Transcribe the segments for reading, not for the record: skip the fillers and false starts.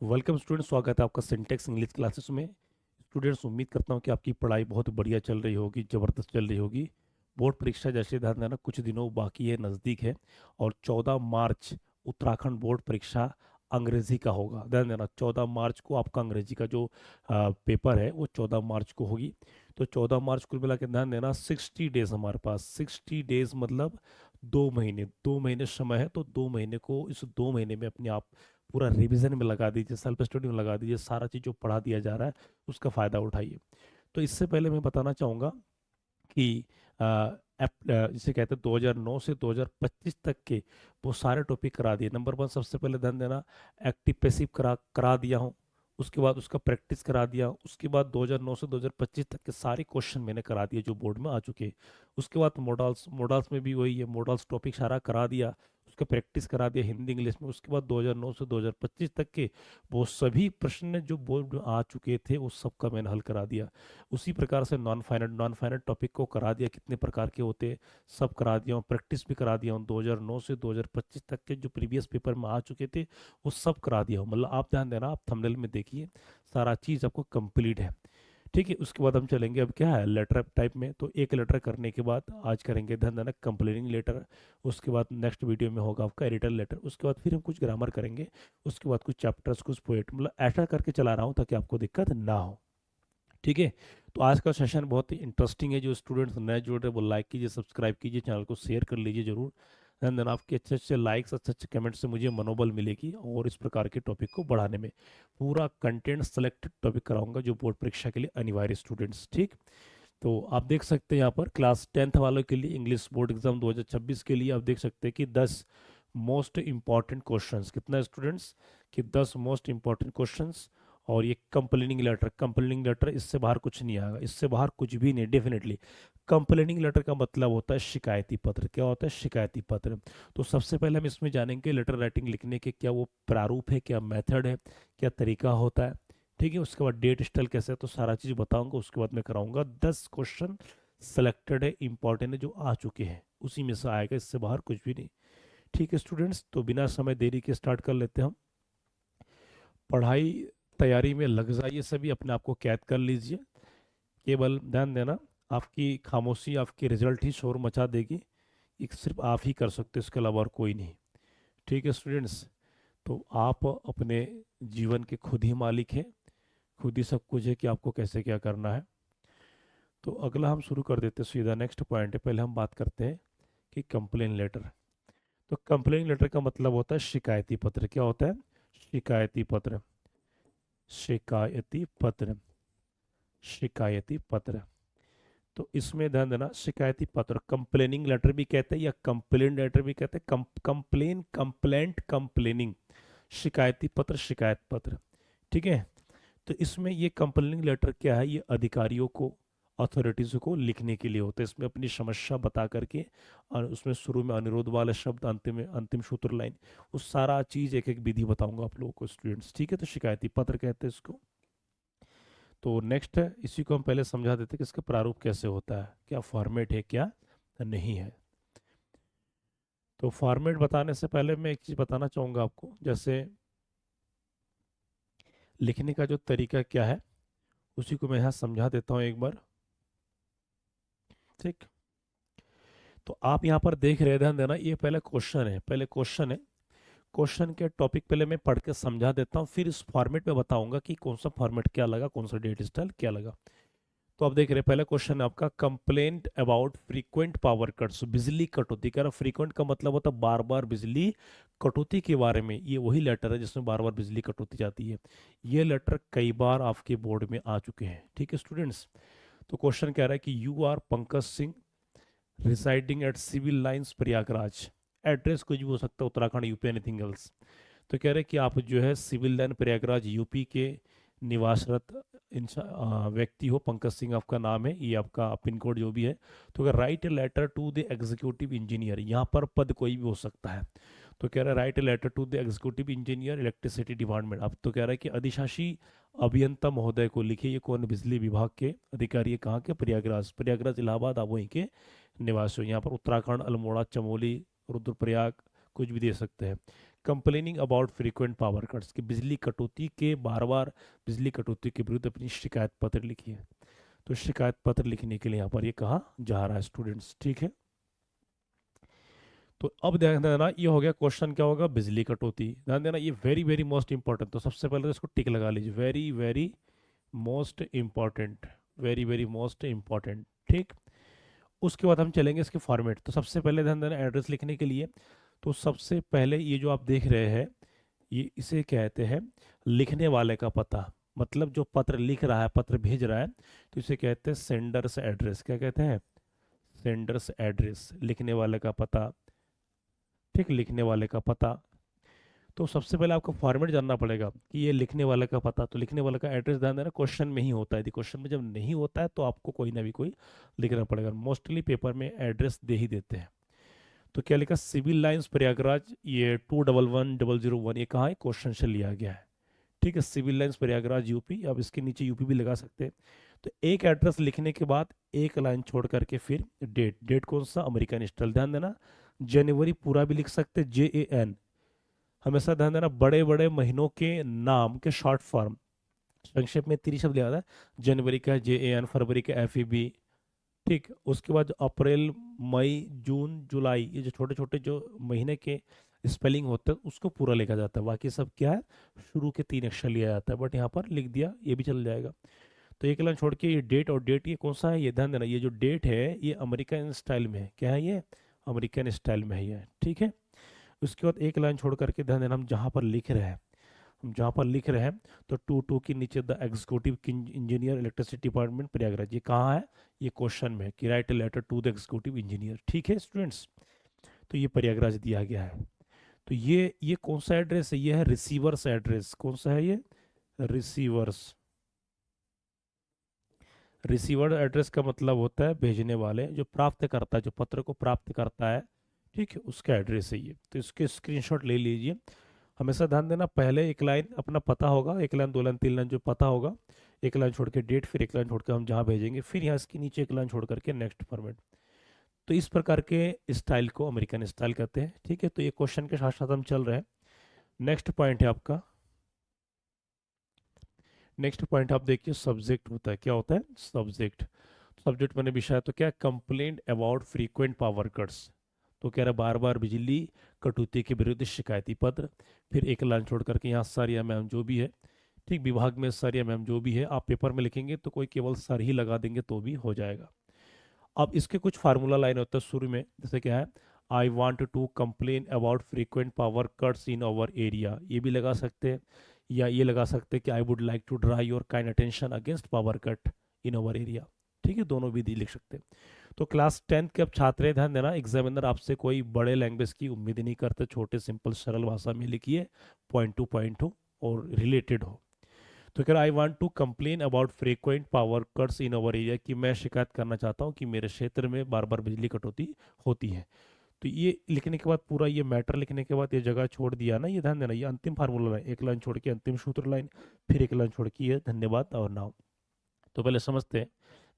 Welcome student, स्वागत है आपका सिंटेक्स इंग्लिश क्लासेस में। स्टूडेंट्स, उम्मीद करता हूँ कि आपकी पढ़ाई बहुत बढ़िया चल रही होगी, ज़बरदस्त चल रही होगी। बोर्ड परीक्षा जैसे ध्यान देना, कुछ दिनों बाकी है, नज़दीक है। और 14 मार्च उत्तराखंड बोर्ड परीक्षा अंग्रेजी का होगा। ध्यान देना, 14 मार्च को आपका अंग्रेजी का जो पेपर है वो 14 मार्च को होगी। तो 14 मार्च कुल मिला के ध्यान देना, 60 डेज हमारे पास। 60 डेज मतलब 2 महीने। 2 महीने समय है, तो 2 महीने को, इस 2 महीने में अपने आप पूरा रिवीजन में लगा दीजिए, सेल्फ स्टडी में लगा दीजिए। सारा चीज़ जो पढ़ा दिया जा रहा है उसका फ़ायदा उठाइए। तो इससे पहले मैं बताना चाहूँगा कि जिसे कहते हैं 2009 से 2025 तक के वो सारे टॉपिक करा दिए। नंबर वन, सबसे पहले ध्यान देना, एक्टिव पैसिव करा करा दिया हूँ। उसके बाद उसका प्रैक्टिस करा दिया। उसके बाद 2009 से 2025 तक के सारे क्वेश्चन मैंने करा दिए जो बोर्ड में आ चुके हैं। उसके बाद मॉडल्स मॉडल्स में भी वही है, मॉडल्स टॉपिक सारा करा दिया। उसका प्रैक्टिस करा दिया हिंदी इंग्लिश में। उसके बाद 2009 से 2025 तक के वो सभी प्रश्न जो बोर्ड में आ चुके थे वो सब का मैंने हल करा दिया। उसी प्रकार से नॉन फाइनेट टॉपिक को करा दिया, कितने प्रकार के होते हैं सब करा दिया हूँ। प्रैक्टिस भी करा दिया हूँ, 2009 से 2025 तक के जो प्रीवियस पेपर में आ चुके थे वो सब करा दिया हूँ। मतलब आप ध्यान देना, आप थंबनेल में देखिए, सारा चीज़ आपको कंप्लीट है। ठीक है, उसके बाद हम चलेंगे, अब क्या है, लेटर टाइप में। तो एक लेटर करने के बाद आज करेंगे ध्यान देना कंप्लेनिंग लेटर। उसके बाद नेक्स्ट वीडियो में होगा आपका एडिटर लेटर। उसके बाद फिर हम कुछ ग्रामर करेंगे। उसके बाद कुछ चैप्टर्स, कुछ पोएट, मतलब ऐसा करके चला रहा हूँ ताकि आपको दिक्कत ना हो। ठीक है। तो आज का सेशन बहुत ही इंटरेस्टिंग है। जो स्टूडेंट्स नए जुड़ रहे हैं वो लाइक कीजिए, सब्सक्राइब कीजिए, चैनल को शेयर कर लीजिए जरूर। एंड देन आपके अच्छे अच्छे लाइक्स, अच्छे अच्छे कमेंट से मुझे मनोबल मिलेगी और इस प्रकार के टॉपिक को बढ़ाने में। पूरा कंटेंट सेलेक्टेड टॉपिक कराऊंगा जो बोर्ड परीक्षा के लिए अनिवार्य स्टूडेंट्स। ठीक। तो आप देख सकते हैं यहाँ पर क्लास 10th वालों के लिए इंग्लिश बोर्ड एग्जाम 2026 के लिए आप देख सकते हैं कि 10 मोस्ट इंपॉर्टेंट क्वेश्चंस, कितना स्टूडेंट्स, कि 10 मोस्ट इंपॉर्टेंट क्वेश्चंस। और ये कंप्लेनिंग लेटर, इससे बाहर कुछ नहीं आएगा, इससे बाहर कुछ भी नहीं डेफिनेटली। कंप्लेनिंग लेटर का मतलब होता है शिकायती पत्र। क्या होता है? शिकायती पत्र। तो सबसे पहले हम इसमें जानेंगे लेटर राइटिंग लिखने के क्या वो प्रारूप है, क्या मेथड है, क्या तरीका होता है। ठीक है। उसके बाद डेट स्टाइल कैसे है, तो सारा चीज़ बताऊंगा। उसके बाद मैं कराऊंगा 10 क्वेश्चन सेलेक्टेड है, इंपॉर्टेंट है, जो आ चुके हैं उसी में से आएगा, इससे बाहर कुछ भी नहीं। ठीक है स्टूडेंट्स, तो बिना समय देरी के स्टार्ट कर लेते हैं हम पढ़ाई। तैयारी में लग जाइए, सभी अपने आप को कैद कर लीजिए। केवल ध्यान देना, आपकी खामोशी आपकी रिजल्ट ही शोर मचा देगी। एक सिर्फ आप ही कर सकते हो, इसके अलावा और कोई नहीं। ठीक है स्टूडेंट्स, तो आप अपने जीवन के खुद ही मालिक हैं, खुद ही सब कुछ है कि आपको कैसे क्या करना है। तो अगला हम शुरू कर देते हैं, सीधा नेक्स्ट पॉइंट है। पहले हम बात करते हैं कि कंप्लेन लेटर। तो कंप्लेन लेटर का मतलब होता है शिकायती पत्र। क्या होता है? शिकायती पत्र। शिकायती पत्र। शिकायती पत्र। तो इसमें ध्यान देना, शिकायती पत्र कंप्लेनिंग लेटर भी कहते हैं या कंप्लेन लेटर भी कहते हैं। कंप्लेन, कंप्लेंट, कंप्लेनिंग, शिकायती पत्र, शिकायत पत्र। ठीक है। तो इसमें ये कंप्लेनिंग लेटर क्या है? ये अधिकारियों को, अथॉरिटीज को लिखने के लिए होता है। इसमें अपनी समस्या बता करके, और उसमें शुरू में अनुरोध वाले शब्द, अंतिम में अंतिम सूत्र लाइन, वो सारा चीज एक एक विधि बताऊंगा आप लोगों को स्टूडेंट्स। ठीक है। तो शिकायती पत्र कहते हैं इसको। तो नेक्स्ट है, इसी को हम पहले समझा देते हैं कि इसका प्रारूप कैसे होता है, क्या फॉर्मेट है, क्या नहीं है। तो फॉर्मेट बताने से पहले मैं एक चीज बताना चाहूंगा आपको, जैसे लिखने का जो तरीका क्या है उसी को मैं यहाँ समझा देता हूँ एक बार। ठीक। तो आप यहाँ पर देख रहे हैं, ध्यान देना, ये पहले क्वेश्चन है, पहले क्वेश्चन है। क्वेश्चन के टॉपिक पहले मैं पढ़ के समझा देता हूँ, फिर इस फॉर्मेट में बताऊंगा कि कौन सा फॉर्मेट क्या लगा, कौन सा डेट स्टाइल क्या लगा। तो आप देख रहे हैं, पहला क्वेश्चन है आपका, complaint about frequent power cuts, बिजली कटौती। कह रहा फ्रीक्वेंट का मतलब होता है बार बार बिजली कटौती के बारे में। ये वही लेटर है जिसमें बार बार बिजली कटौती जाती है। ये लेटर कई बार आपके बोर्ड में आ चुके हैं। ठीक है स्टूडेंट्स। तो क्वेश्चन कह रहा है कि you are Pankaj Singh, residing at civil lines Prayagraj. Address कुछ भी हो सकता है, उत्तराखंड, यूपी, एनीथिंग एल्स। तो कह रहे हैं कि आप जो है सिविल लाइन प्रयागराज यूपी के निवासरत व्यक्ति हो, पंकज सिंह आपका नाम है, ये आपका पिन कोड जो भी है। तो अगर write a letter to the executive engineer, यहाँ पर पद कोई भी हो सकता है। तो कह रहा है write a letter to the executive engineer electricity department. अब तो कह रहा है कि अधिशासी अभियंता महोदय को लिखिए। ये कौन? बिजली विभाग के अधिकारी है। कहाँ के? प्रयागराज। प्रयागराज इलाहाबाद, आप वहीं के निवासी हो। यहाँ पर उत्तराखंड, अल्मोड़ा, चमोली, रुद्रप्रयाग कुछ भी दे सकते हैं। Complaining about frequent power cuts, कि बिजली कटौती के बार बार बिजली कटौती के विरुद्ध अपनी शिकायत पत्र लिखिए। तो शिकायत पत्र लिखने के लिए यहाँ पर ये कहा जा रहा है स्टूडेंट्स, ठीक है। तो अब ध्यान देना, ये हो गया क्वेश्चन, क्या होगा, बिजली कटौती। ध्यान देना, ये वेरी वेरी मोस्ट इंपॉर्टेंट, तो सबसे पहले तो इसको टिक लगा लीजिए, very very most important, very very most important, ठीक। उसके बाद हम चलेंगे इसके फॉर्मेट। तो सबसे पहले ध्यान देना, एड्रेस लिखने के लिए तो सबसे पहले ये जो आप देख रहे हैं, ये इसे कहते हैं लिखने वाले का पता, मतलब जो पत्र लिख रहा है, पत्र भेज रहा है, तो इसे कहते हैं सेंडर्स एड्रेस। क्या कहते हैं, सेंडर्स एड्रेस, लिखने वाले का पता, ठीक, लिखने वाले का पता। तो सबसे पहले आपको फॉर्मेट जानना पड़ेगा कि ये लिखने वाले का पता, तो लिखने वाले का एड्रेस ध्यान देना क्वेश्चन में ही होता है, यदि क्वेश्चन में जब नहीं होता है तो आपको कोई ना भी कोई लिखना पड़ेगा। मोस्टली पेपर में एड्रेस दे ही देते हैं। तो क्या लिखा, सिविल लाइंस प्रयागराज, ये 211001, ये कहाँ है, क्वेश्चन से लिया गया है, ठीक है। सिविल लाइंस प्रयागराज यूपी, अब इसके नीचे यूपी भी लगा सकते हैं। तो एक एड्रेस लिखने के बाद एक लाइन छोड़ करके फिर डेट, डेट कौन सा, अमेरिकन स्टाइल, ध्यान देना। जनवरी पूरा भी लिख सकते, JAN, हमेशा ध्यान देना, बड़े बड़े महीनों के नाम के शॉर्ट फॉर्म, संक्षेप में 30 शब्द याद है, जनवरी का JAN, फरवरी का FEB, ठीक। उसके बाद अप्रैल, मई, जून, जुलाई, ये जो छोटे छोटे जो महीने के स्पेलिंग होते हैं उसको पूरा लिखा जाता है, बाकी सब क्या है, शुरू के 3 अक्षर लिया जाता है, बट यहाँ पर लिख दिया, ये भी चल जाएगा। तो एक लाइन छोड़ के ये डेट, और डेट ये कौन सा है, ये ध्यान देना, ये जो डेट है ये अमेरिकन स्टाइल में है, क्या है ये, अमेरिकन स्टाइल में है ये, ठीक है। उसके बाद एक लाइन छोड़ करके ध्यान देना, हम जहाँ पर लिख रहे हैं, हम जहाँ पर लिख रहे हैं, तो 2 के नीचे the executive engineer electricity department Prayagraj, ये कहाँ है, ये क्वेश्चन में, कि write letter to the executive engineer, ठीक है स्टूडेंट्स। तो ये प्रयागराज दिया गया है। तो ये कौन सा एड्रेस है, ये है रिसीवर्स एड्रेस, कौन सा है ये, रिसीवर्स। रिसीवर एड्रेस का मतलब होता है भेजने वाले, जो प्राप्त करता है, जो पत्र को प्राप्त करता है, ठीक है, उसका एड्रेस है ये। तो इसके स्क्रीनशॉट ले लीजिए। हमेशा ध्यान देना, पहले एक लाइन अपना पता होगा, एक लाइन, 2 लाइन, 3 लाइन जो पता होगा, एक लाइन छोड़ के डेट, फिर एक लाइन छोड़ के हम जहाँ भेजेंगे, फिर यहाँ इसके नीचे एक लाइन छोड़ करके नेक्स्ट फॉर्मेट। तो इस प्रकार के स्टाइल को अमेरिकन स्टाइल कहते हैं, ठीक है। तो ये क्वेश्चन के साथ साथ हम चल रहे हैं। नेक्स्ट पॉइंट है आपका, नेक्स्ट पॉइंट आप देखिए, सब्जेक्ट होता है, क्या होता है, सब्जेक्ट। सब्जेक्ट मैंने विषय, तो क्या, complaint about frequent power cuts, तो कह रहा बार बार बिजली कटौती के विरुद्ध शिकायती पत्र, फिर एक लाइन छोड़ करके यहाँ सर या मैम जो भी है, ठीक, विभाग में सर या मैम जो भी है, आप पेपर में लिखेंगे तो कोई केवल सर ही लगा देंगे तो भी हो जाएगा। अब इसके कुछ फार्मूला लाइन होता है शुरू में, जैसे क्या है, I want to complain about frequent power cuts in our area, ये भी लगा सकते हैं, या ये लगा सकते हैं कि I would like to draw your kind attention against power cut in our area, ठीक है, दोनों भी लिख सकते हैं। तो क्लास 10 के अब छात्र हैं, ध्यान देना, एग्जामिनर आपसे कोई बड़े लैंग्वेज की उम्मीद नहीं करते, छोटे सिंपल सरल भाषा में लिखिए, पॉइंट हो और रिलेटेड हो। तो कह रहा I want to complain about frequent power cuts in our area, कि मैं शिकायत करना चाहता हूँ कि मेरे क्षेत्र में बार बार बिजली कटौती होती है। तो ये लिखने के बाद, पूरा ये मैटर लिखने के बाद ये जगह छोड़ दिया ना, ये ध्यान देना, ये अंतिम फार्मूला लाइन, एक लाइन छोड़ के अंतिम सूत्र लाइन, फिर एक लाइन छोड़ के ये धन्यवाद और नाम। तो पहले समझते हैं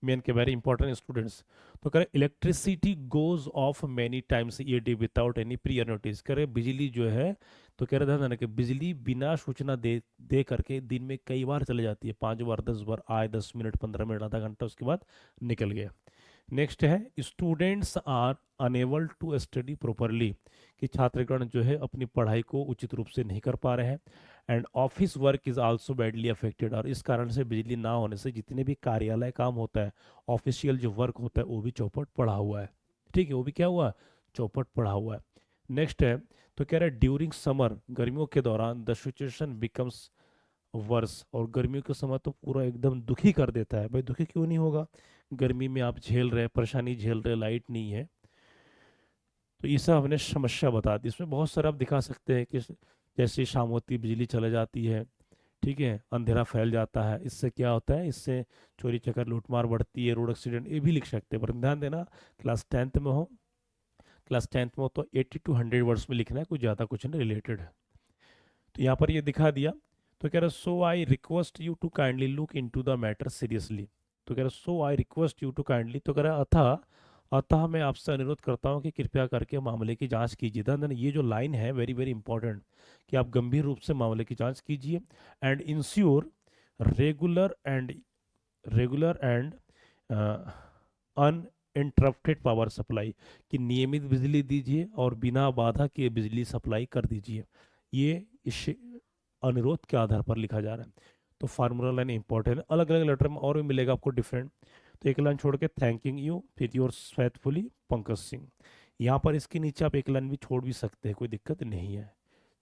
मेन के वेरी इंपॉर्टेंट स्टूडेंट्स। तो करें, electricity goes off many times a day without any prior notice, करें बिजली जो है, तो कह रहे थे कि बिजली बिना सूचना दे करके दिन में कई बार चले जाती है, 5 बार, 10 बार, आए 10 मिनट, 15 मिनट, आधा घंटा, उसके बाद निकल गया। नेक्स्ट है, students are unable to study properly, कि छात्रगण जो है अपनी पढ़ाई को उचित रूप से नहीं कर पा रहे हैं। And office work is also badly affected, और इस कारण से बिजली ना होने से जितने भी कार्यालय काम होता है, ऑफिशियल जो वर्क होता है, वो भी चौपट पड़ा हुआ है, ठीक है, वो भी क्या हुआ, चौपट पड़ा हुआ है। नेक्स्ट है, तो कह रहा है ड्यूरिंग समर, गर्मियों के दौरान द सिचुएशन बिकम्स वर्स, और गर्मियों के समय तो पूरा एकदम दुखी कर देता है। भाई दुखी क्यों नहीं होगा, गर्मी में आप झेल रहे, परेशानी झेल रहे, लाइट नहीं है, तो ये सब हमने समस्या बता दी। इसमें बहुत सारा आप दिखा सकते हैं कि जैसे शाम होती बिजली चले जाती है, ठीक है, अंधेरा फैल जाता है, इससे क्या होता है, इससे चोरी चकर लूटमार बढ़ती है, रोड एक्सीडेंट, ये भी लिख सकते हैं। पर ध्यान देना, क्लास 10th में हो, क्लास 10th में हो तो 80 to 100 वर्ड्स में लिखना है, कुछ ज़्यादा कुछ नहीं, रिलेटेड है। तो यहाँ पर ये दिखा दिया। तो कह रहा so I request you to kindly look into the matter seriously, तो कह रहा so I request you to kindly, तो कह रहा अतः मैं आपसे अनुरोध करता हूं कि कृपया करके मामले की जांच कीजिए। ध्यान देना, ये जो लाइन है वेरी वेरी इंपॉर्टेंट, कि आप गंभीर रूप से मामले की जांच कीजिए and ensure regular and regular and uninterrupted power supply, कि नियमित बिजली दीजिए और बिना बाधा के बिजली सप्लाई कर दीजिए। ये इस अनुरोध के आधार पर लिखा जा रहा है। तो फार्मूला लाइन इंपॉर्टेंट है, अलग अलग लेटर में और भी मिलेगा आपको डिफरेंट। तो एक लाइन छोड़ के थैंकिंग यू, फिर योर फेथफुली पंकज सिंह। यहाँ पर इसके नीचे आप एक लाइन भी छोड़ भी सकते हैं, कोई दिक्कत नहीं है।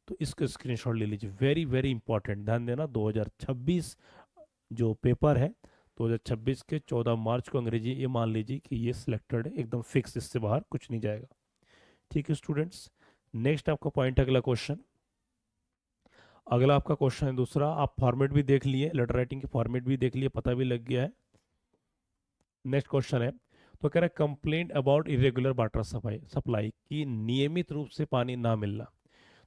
तो इसका स्क्रीनशॉट ले लीजिए, वेरी वेरी इंपॉर्टेंट। ध्यान देना, 2026 जो पेपर है 2026 के 14 मार्च को अंग्रेजी, ये मान लीजिए कि ये सिलेक्टेड है, एकदम फिक्स, इससे बाहर कुछ नहीं जाएगा। ठीक है स्टूडेंट्स, नेक्स्ट आपका पॉइंट, अगला क्वेश्चन। अगला आपका क्वेश्चन है दूसरा, आप फॉर्मेट भी देख लिए, लेटर राइटिंग की फॉर्मेट भी देख लिए, पता भी लग गया है। नेक्स्ट क्वेश्चन है, तो कह रहा है complaint about irregular water supply supply की नियमित रूप से पानी ना मिलना।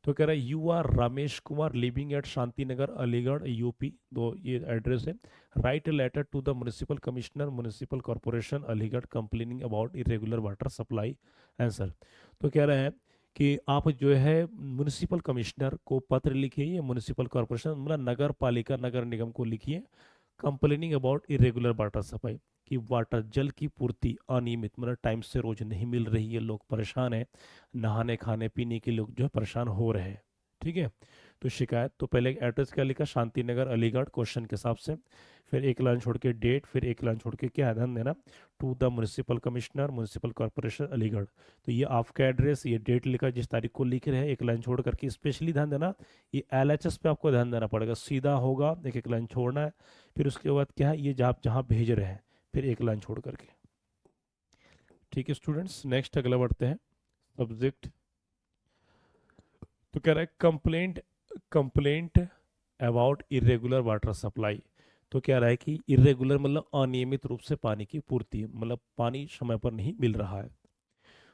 तो कह रहा है you are Ramesh Kumar living at Shanti Nagar Aligarh UP, दो ये एड्रेस है। Write a letter to the municipal commissioner municipal corporation Aligarh complaining about irregular water supply. Answer, तो कह रहे हैं कि आप जो है म्यूनिसिपल कमिश्नर को पत्र लिखिए, या म्यूनिसिपल कॉर्पोरेशन मतलब नगर पालिका नगर निगम को लिखिए, complaining about irregular water supply, कि वाटर जल की पूर्ति अनियमित मतलब टाइम से रोज नहीं मिल रही है, लोग परेशान हैं, नहाने खाने पीने के लोग जो है परेशान हो रहे हैं। ठीक है, तो शिकायत, तो पहले एड्रेस क्या लिखा, शांति नगर अलीगढ़ क्वेश्चन के हिसाब से, फिर एक लाइन छोड़ के डेट, फिर एक लाइन छोड़ के क्या ध्यान देना, to the municipal commissioner municipal corporation Aligarh. तो ये आपका एड्रेस, ये डेट लिखा जिस तारीख को लिख रहे हैं, एक लाइन छोड़ करके स्पेशली ध्यान देना, ये LHS पे आपको ध्यान देना पड़ेगा, सीधा होगा, एक एक लाइन छोड़ना है। फिर उसके बाद क्या है, ये जहाँ जहाँ भेज रहे हैं, फिर एक लाइन छोड़ करके। ठीक है स्टूडेंट्स, नेक्स्ट अगला बढ़ते हैं, सब्जेक्ट। तो कह रहा है complaint complaint about irregular water supply. तो कह रहा है कि इरेगुलर मतलब अनियमित रूप से पानी की पूर्ति, मतलब पानी समय पर नहीं मिल रहा है।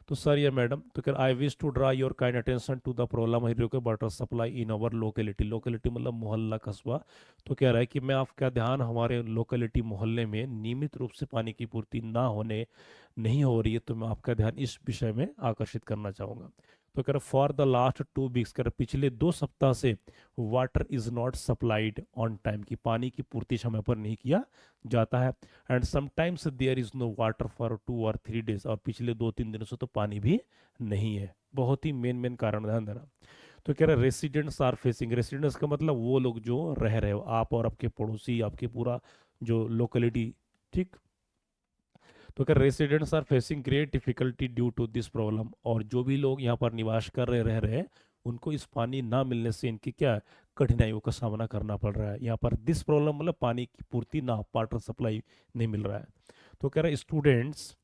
तो सर या मैडम, तो कह I wish to draw your kind attention to the problem irregular water supply in our locality, locality मतलब मोहल्ला कस्बा। तो कह रहा है कि मैं आपका ध्यान हमारे लोकेलिटी मोहल्ले में नियमित रूप से पानी की पूर्ति ना होने नहीं हो रही है, तो मैं आपका ध्यान इस विषय में आकर्षित करना चाहूँगा। तो कह रहा फॉर द लास्ट 2 वीक्स, कह रहा पिछले 2 सप्ताह से water is not supplied on time, की पानी की पूर्ति समय पर नहीं किया जाता है। And sometimes there is no water for 2 और 3 डेज, और पिछले 2-3 दिनों से तो पानी भी नहीं है। बहुत ही मेन मेन कारण ध्यान देना। तो कह रहा है रेसिडेंट्स आर फेसिंग, रेसिडेंट्स का मतलब वो लोग जो रह रहे हो, आप और आपके पड़ोसी, आपके पूरा जो लोकेलिटी। ठीक, तो अगर residents are facing great difficulty due to this problem, और जो भी लोग यहाँ पर निवास कर रहे रह रहे हैं, उनको इस पानी ना मिलने से इनकी क्या कठिनाइयों का सामना करना पड़ रहा है। यहाँ पर दिस प्रॉब्लम मतलब पानी की पूर्ति ना, वाटर सप्लाई नहीं मिल रहा है। तो कह रहा है स्टूडेंट्स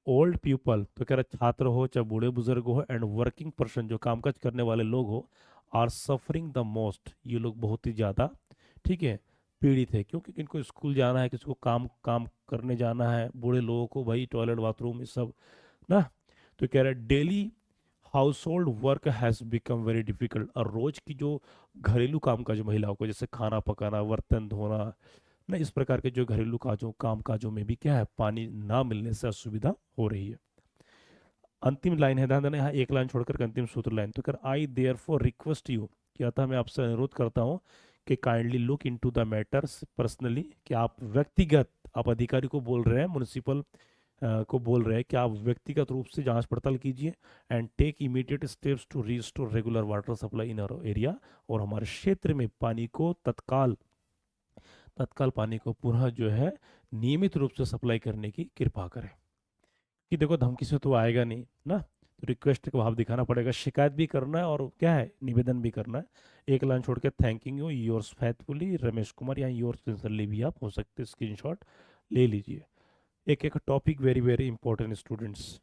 ओल्ड पीपल, तो कह रहा है छात्र हो चाहे बूढ़े बुजुर्ग हो, एंड वर्किंग पर्सन जो कामकाज करने वाले लोग हो, आर सफरिंग द मोस्ट, ये लोग बहुत ही ज़्यादा, ठीक है, पीड़ित है, क्योंकि इनको स्कूल जाना है, किसी को काम काम करने जाना है, बूढ़े लोगों को भाई टॉयलेट बाथरूम ये सब ना। तो कह रहा है daily house hold work has become very difficult, और रोज की जो घरेलू कामकाज महिलाओं को, जैसे खाना पकाना, बर्तन धोना ना, इस प्रकार के जो घरेलू काजों काम काजों में भी क्या है, पानी ना मिलने से असुविधा हो रही है। अंतिम लाइन है, ध्यान देना, यहाँ एक लाइन छोड़कर के अंतिम सूत्र लाइन, तो कर I therefore request you, क्या था, मैं आपसे अनुरोध करता हूँ कि kindly look into the matters personally, कि आप व्यक्तिगत, आप अधिकारी को बोल रहे हैं, म्यूनिसिपल को बोल रहे हैं कि आप व्यक्तिगत रूप से जांच पड़ताल कीजिए, and take immediate steps to restore regular water supply in our area, और हमारे क्षेत्र में पानी को तत्काल तत्काल पानी को पुनः जो है नियमित रूप से सप्लाई करने की कृपा करें। कि देखो धमकी से तो आएगा नहीं ना, तो रिक्वेस्ट का भाव दिखाना पड़ेगा, शिकायत भी करना है और क्या है, निवेदन भी करना है। एक लाइन छोड़ के thanking you yours faithfully Ramesh Kumar, या योर्स सिंसियरली भी आप हो सकते, स्क्रीनशॉट ले लीजिए। एक एक topic very very important students.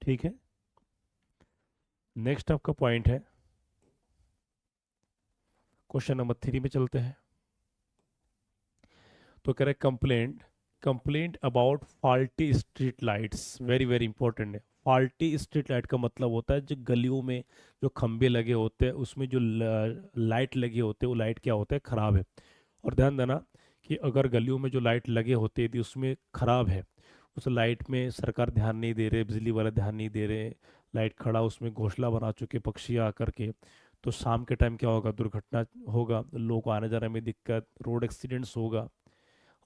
ठीक है, नेक्स्ट आपका पॉइंट है, क्वेश्चन नंबर 3 में चलते हैं। तो कह रहे complaint complaint about faulty street lights, very very important है। फॉल्टी स्ट्रीट लाइट का मतलब होता है जो गलियों में जो खंबे लगे होते हैं, उसमें जो लाइट लगे होते हैं, वो लाइट क्या होता है, खराब है। और ध्यान देना कि अगर गलियों में जो लाइट लगे होते हैं यदि उसमें खराब है, उस लाइट में सरकार ध्यान नहीं दे रहे, बिजली वाला ध्यान नहीं दे रहे, लाइट खड़ा उसमें घोंसला बना चुके पक्षी आकर के, तो शाम के टाइम क्या होगा, दुर्घटना होगा, लोगों को आने जाने में दिक्कत, रोड एक्सीडेंट्स होगा।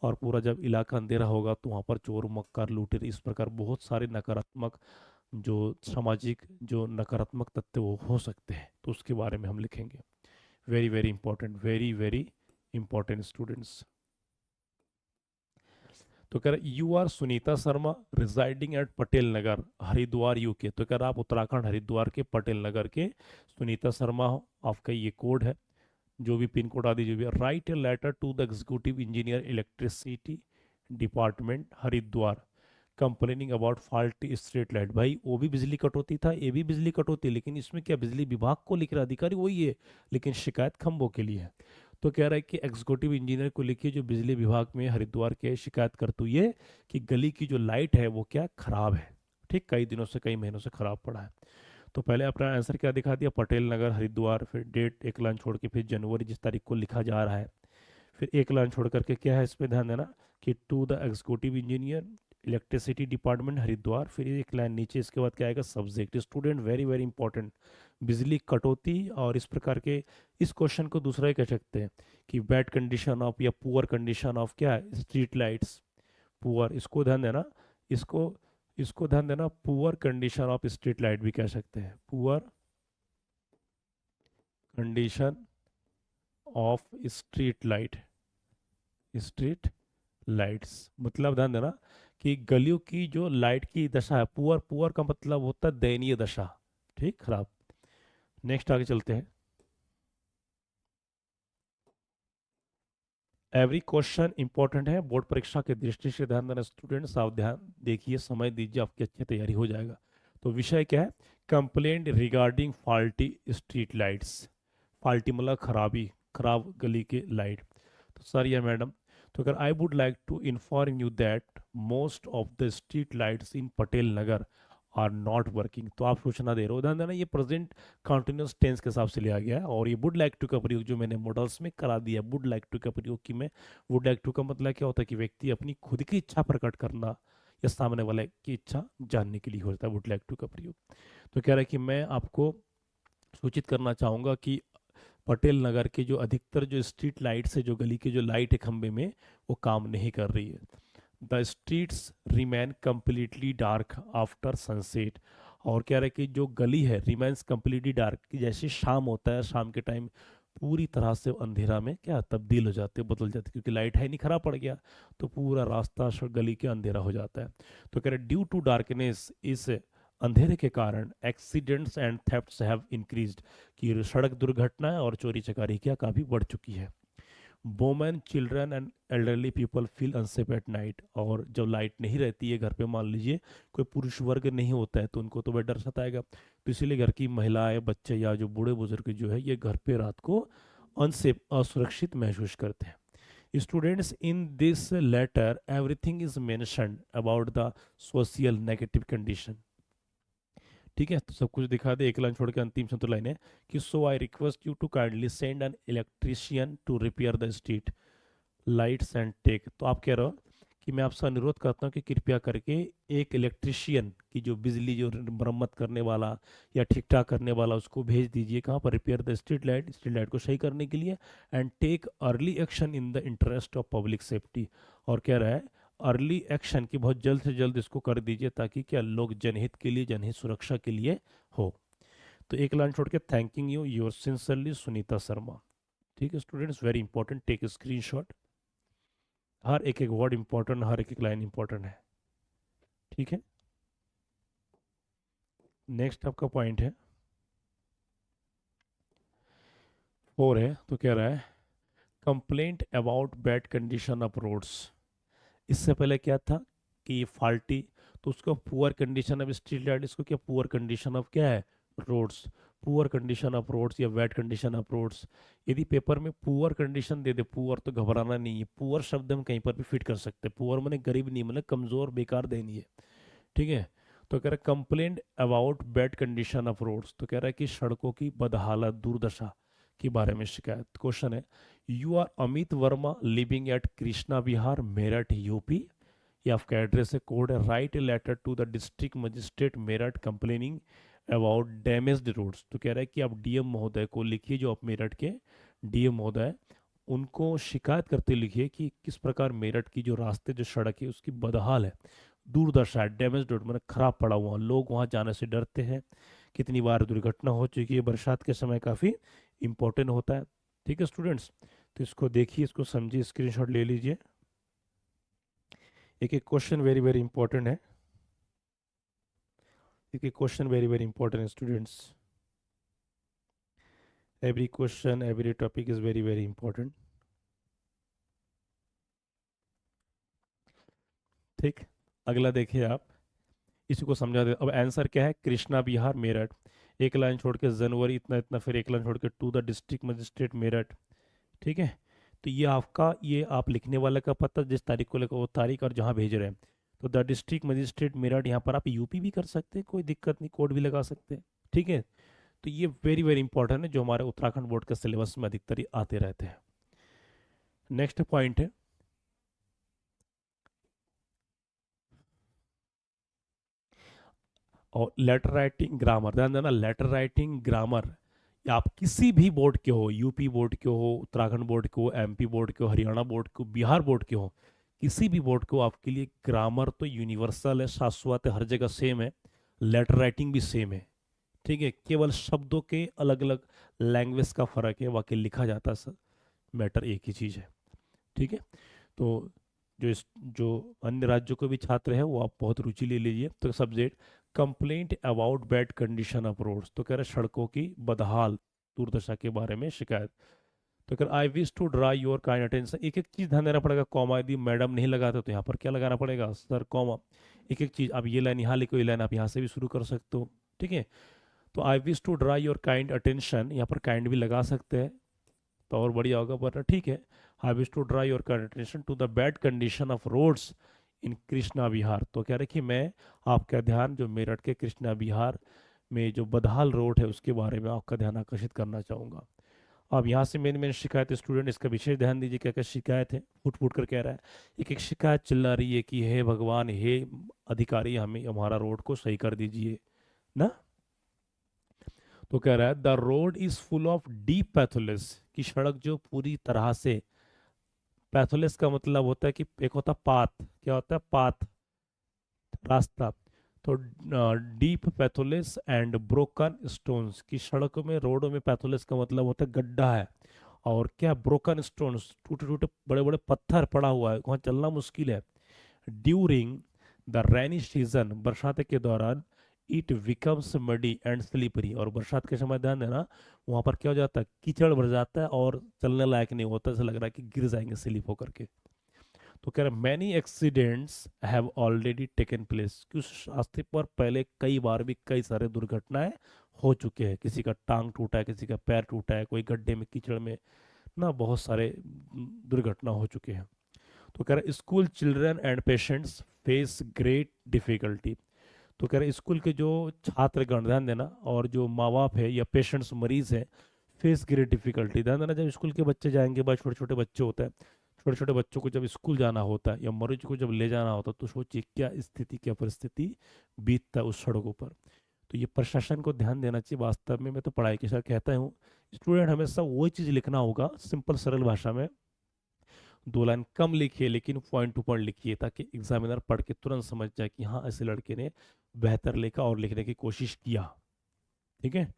और पूरा जब इलाका अंधेरा होगा तो वहाँ पर चोर मक्कार लुटेरे इस प्रकार बहुत सारे नकारात्मक जो सामाजिक जो नकारात्मक तत्व वो हो सकते हैं, तो उसके बारे में हम लिखेंगे। Very very important, very very important students. तो कह रहे you are Sunita Sharma residing at Patel Nagar Haridwar UK. तो कह रहा आप उत्तराखंड हरिद्वार के पटेल नगर के सुनीता शर्मा हो, आपका ये कोड है, जो भी पिन कोड आदि जो भी। Write a letter to the executive engineer electricity department Haridwar complaining about faulty street light. भाई वो भी बिजली कटौती था, ये भी बिजली कटौती, लेकिन इसमें क्या बिजली विभाग को लिख रहा, अधिकारी वही है, लेकिन शिकायत खंभों के लिए है। तो कह रहा है कि एग्जीक्यूटिव इंजीनियर को लिखिए जो बिजली विभाग में हरिद्वार के, शिकायत करतू ये कि गली की जो लाइट है वो क्या खराब है, ठीक, कई दिनों से कई महीनों से खराब पड़ा है। तो पहले अपना आंसर क्या दिखा दिया, पटेल नगर हरिद्वार, फिर डेट एक लाइन छोड़ के फिर जनवरी जिस तारीख को लिखा जा रहा है, फिर एक लाइन छोड़ करके क्या है, इस पर ध्यान देना कि to the executive engineer electricity department Haridwar, फिर एक लाइन नीचे, इसके बाद क्या आएगा, subject. Student very very important, बिजली कटौती और इस प्रकार के, इस क्वेश्चन को दूसरा ही कह सकते हैं कि बैड कंडीशन ऑफ या पुअर कंडीशन ऑफ क्या है, स्ट्रीट लाइट्स, पुअर, इसको ध्यान देना, इसको इसको ध्यान देना, poor condition of street light भी कह सकते हैं, poor condition of street light, street lights मतलब ध्यान देना कि गलियों की जो लाइट की दशा है, पुअर, पुअर का मतलब होता है दयनीय दशा, ठीक, खराब। नेक्स्ट आगे चलते हैं। एवरी क्वेश्चन इंपॉर्टेंट है बोर्ड परीक्षा की दृष्टि से, ध्यान देना स्टूडेंट्स, आप ध्यान देखिए, समय दीजिए, आपकी अच्छी तैयारी हो जाएगा। तो विषय क्या है, complaint regarding faulty street lights, faulty मतलब खराबी, खराब गली के लाइट। तो सर या मैडम, तो अगर I would like to inform you that most of the street lights in Patel Nagar are not working, तो आप सूचना दे रहे हो, ध्यान देना ये प्रेजेंट कंटिन्यूस टेंस के हिसाब से लिया गया है, और ये वुड लाइक टू का प्रयोग जो मैंने मॉडल्स में करा दिया, वुड लाइक टू का प्रयोग कि मैं, वुड लाइक टू का मतलब क्या होता है कि व्यक्ति अपनी खुद की इच्छा प्रकट करना या सामने वाले की इच्छा जानने के लिए होता है वुड लाइक टू का प्रयोग। तो कह रहा है कि मैं आपको सूचित करना चाहूँगा कि पटेल नगर के जो अधिकतर जो स्ट्रीट लाइट्स है, जो गली के जो लाइट है खंबे में, वो काम नहीं कर रही है। The streets remain completely dark after sunset, और कह रहे हैं कि जो गली है रिमेन्स कम्प्लीटली डार्क, जैसे शाम होता है, शाम के टाइम पूरी तरह से अंधेरा में क्या तब्दील हो जाते, बदल जाते, क्योंकि लाइट है नहीं, खराब पड़ गया, तो पूरा रास्ता गली के अंधेरा हो जाता है। तो कह रहे ड्यू टू डार्कनेस, इस अंधेरे के कारण accidents and thefts have increased, कि सड़क दुर्घटना और चोरी चकारी क्या काफ़ी बढ़ चुकी है। Women, children and elderly people feel unsafe at night, और जब लाइट नहीं रहती है घर पे, मान लीजिए कोई पुरुष वर्ग नहीं होता है तो उनको तो वह डर सताएगा, तो इसीलिए घर की महिलाएं, बच्चे या जो बूढ़े बुजुर्ग जो है ये घर पे रात को अनसेफ, असुरक्षित महसूस करते हैं। Students, in this letter everything is mentioned about the social negative condition, ठीक है, तो सब कुछ दिखा दे, एक लाइन छोड़ के अंतिम संतुर लाइन है कि so I request you to kindly send an electrician to repair the street lights and take. तो आप कह रहे हो कि मैं आपसे अनुरोध करता हूँ कि कृपया करके एक इलेक्ट्रीशियन की जो बिजली जो मरम्मत करने वाला या ठीक ठाक करने वाला, उसको भेज दीजिए कहाँ पर, repair the street light, street light को सही करने के लिए, and take early action in the interest of public safety, और कह रहा है अर्ली एक्शन की बहुत जल्द से जल्द इसको कर दीजिए, ताकि क्या लोग जनहित के लिए, जनहित सुरक्षा के लिए हो। तो एक लाइन छोड़ के thanking you your sincerely Sunita Sharma, ठीक है students, very important, take screenshot, हर एक एक वर्ड इंपॉर्टेंट, हर एक एक लाइन इंपॉर्टेंट है, ठीक है। नेक्स्ट आपका पॉइंट है 4 है, तो कह रहा है complaint about bad condition of roads. इससे पहले क्या था कि ये फॉल्टी, तो उसको poor condition of street light, इसको क्या पुअर कंडीशन ऑफ क्या है, roads, poor condition of roads या बैड कंडीशन ऑफ रोड्स। यदि पेपर में पुअर कंडीशन दे दे, पुअर तो घबराना नहीं है, पुअर शब्द हम कहीं पर भी फिट कर सकते हैं, पुअर मैंने गरीब नहीं, मतलब कमजोर बेकार देनी है, ठीक है। तो कह रहा है complaint about bad condition of roads, तो कह रहा है कि सड़कों की बदहालत, दुर्दशा के बारे में शिकायत। क्वेश्चन है, you are Amit Verma living at Krishna Vihar Meerut UP, ये आपका एड्रेस है, कोड है, write a letter to the district magistrate Meerut complaining about damaged roads. तो कह रहा है कि आप डीएम महोदय को लिखिए, जो आप मेरठ के डीएम महोदय, उनको शिकायत करते लिखिए कि किस प्रकार मेरठ की जो रास्ते, जो सड़क है उसकी बदहाल है, दुर्दशा है, डैमेज रोड मतलब खराब पड़ा हुआ, लोग वहाँ जाने से डरते हैं, कितनी बार दुर्घटना हो चुकी है, बरसात के समय काफ़ी इंपॉर्टेंट होता है। ठीक है स्टूडेंट्स, तो इसको देखिए, इसको समझिए, स्क्रीनशॉट ले लीजिए। एक एक क्वेश्चन वेरी वेरी इंपॉर्टेंट है, एक एक क्वेश्चन वेरी वेरी इंपॉर्टेंट है students. Every question every topic is very very important. ठीक, अगला देखिए आप, इसी को समझा दे। अब आंसर क्या है, कृष्णा विहार मेरठ, एक लाइन छोड़ के जनवरी इतना इतना, फिर एक लाइन छोड़ के to the district magistrate Meerut. ठीक है, तो ये आपका, ये आप लिखने वाले का पता, जिस तारीख को लिखा वो तारीख और जहाँ भेज रहे हैं। तो द डिस्ट्रिक्ट मजिस्ट्रेट मेरठ, यहाँ पर आप यूपी भी कर सकते हैं, कोई दिक्कत नहीं, कोड भी लगा सकते हैं। ठीक है, तो ये वेरी वेरी इंपॉर्टेंट है, जो हमारे उत्तराखंड बोर्ड के सिलेबस में अधिकतर ये आते रहते हैं। नेक्स्ट पॉइंट है, और लेटर राइटिंग ग्रामर, ध्यान देना, लेटर राइटिंग ग्रामर, या आप किसी भी बोर्ड के हो, यूपी बोर्ड के हो, उत्तराखंड बोर्ड के हो, एमपी बोर्ड के हो, हरियाणा बोर्ड के हो, बिहार बोर्ड के हो, किसी भी बोर्ड के हो, आपके लिए ग्रामर तो यूनिवर्सल है, शाश्वत है, हर जगह सेम है। लेटर राइटिंग भी सेम है। ठीक है, केवल शब्दों के अलग अलग लैंग्वेज का फर्क है, बाकी लिखा जाता है, मैटर एक ही चीज़ है। ठीक है, तो जो अन्य राज्यों के भी छात्र हैं वो आप बहुत रुचि ले लीजिए। तो subject, complaint about bad condition of roads, तो कह रहे सड़कों की बदहाल, दुर्दशा के बारे में शिकायत। तो कह I wish to draw your kind attention, एक एक चीज ध्यान देना पड़ेगा, कॉमा यदि मैडम नहीं लगाते तो यहाँ पर क्या लगाना पड़ेगा, सर कॉमा। एक एक चीज, आप ये लाइन यहाँ लिखो, ये लाइन आप यहाँ से भी शुरू कर सकते हो। ठीक है, तो I wish to draw your kind attention, यहाँ पर काइंड भी लगा सकते हैं तो और बढ़िया होगा, वरना ठीक है। I wish to draw your attention to the bad condition of roads in Krishna Vihar, तो कह रहे कि मैं आपका ध्यान जो मेरठ के कृष्णा विहार में जो बदहाल रोड है उसके बारे में आपका ध्यान आकर्षित करना चाहूँगा। अब यहाँ से मेन मेन शिकायत, स्टूडेंट इसका विशेष ध्यान दीजिए, क्या क्या शिकायत है, फुट फुट कर कह रहा है। एक एक शिकायत चिल्ला रही है कि हे भगवान, हे अधिकारी, हमें हमारा रोड को सही कर दीजिए ना। तो कह रहा है the road is full of deep potholes, की सड़क जो पूरी तरह से, पैथोलेस का मतलब होता है कि एक होता पाथ, क्या होता है पाथ, रास्ता। तो डीप पैथोलेस एंड ब्रोकन स्टोन्स, की सड़कों में, रोडों में पैथोलेस का मतलब होता है गड्ढा है, और क्या ब्रोकन स्टोन्स, टूटे टूटे बड़े बड़े पत्थर पड़ा हुआ है, वहाँ चलना मुश्किल है। ड्यूरिंग द रेनी सीजन, बरसात के दौरान, it becomes muddy and slippery, और बरसात के समय ध्यान देना, वहाँ पर क्या हो जाता है, कीचड़ भर जाता है और चलने लायक नहीं होता, ऐसा लग रहा है कि गिर जाएंगे स्लिप होकर के। तो कह रहे many accidents have already taken place, कि उस रास्ते पर पहले कई बार भी कई सारे दुर्घटनाएं हो चुके हैं, किसी का टांग टूटा है, किसी का पैर टूटा है, कोई गड्ढे में कीचड़ में ना, बहुत सारे दुर्घटना हो चुके हैं। तो कह रहे school children and patients face great difficulty, तो कह रहे स्कूल के जो छात्रगण, ध्यान देना, और जो माँ बाप है या पेशेंट्स मरीज है, फेस ग्रेट डिफिकल्टी, ध्यान देना, जब स्कूल के बच्चे जाएंगे, बाद छोटे छोटे बच्चे होते हैं, छोटे छोटे बच्चों को जब स्कूल जाना होता है या मरीज को जब ले जाना होता है, तो सोचिए क्या स्थिति, क्या परिस्थिति बीतता है उस सड़कों पर। तो ये प्रशासन को ध्यान देना चाहिए। वास्तव में मैं तो पढ़ाई के साथ कहता हूँ, स्टूडेंट हमेशा वही चीज़ लिखना होगा सिंपल सरल भाषा में, दो लाइन कम लिखिए लेकिन पॉइंट टू पॉइंट लिखिए, ताकि एग्जामिनर पढ़ के तुरंत समझ जाए कि हाँ ऐसे लड़के ने बेहतर लिखा और लिखने की कोशिश किया। ठीक है,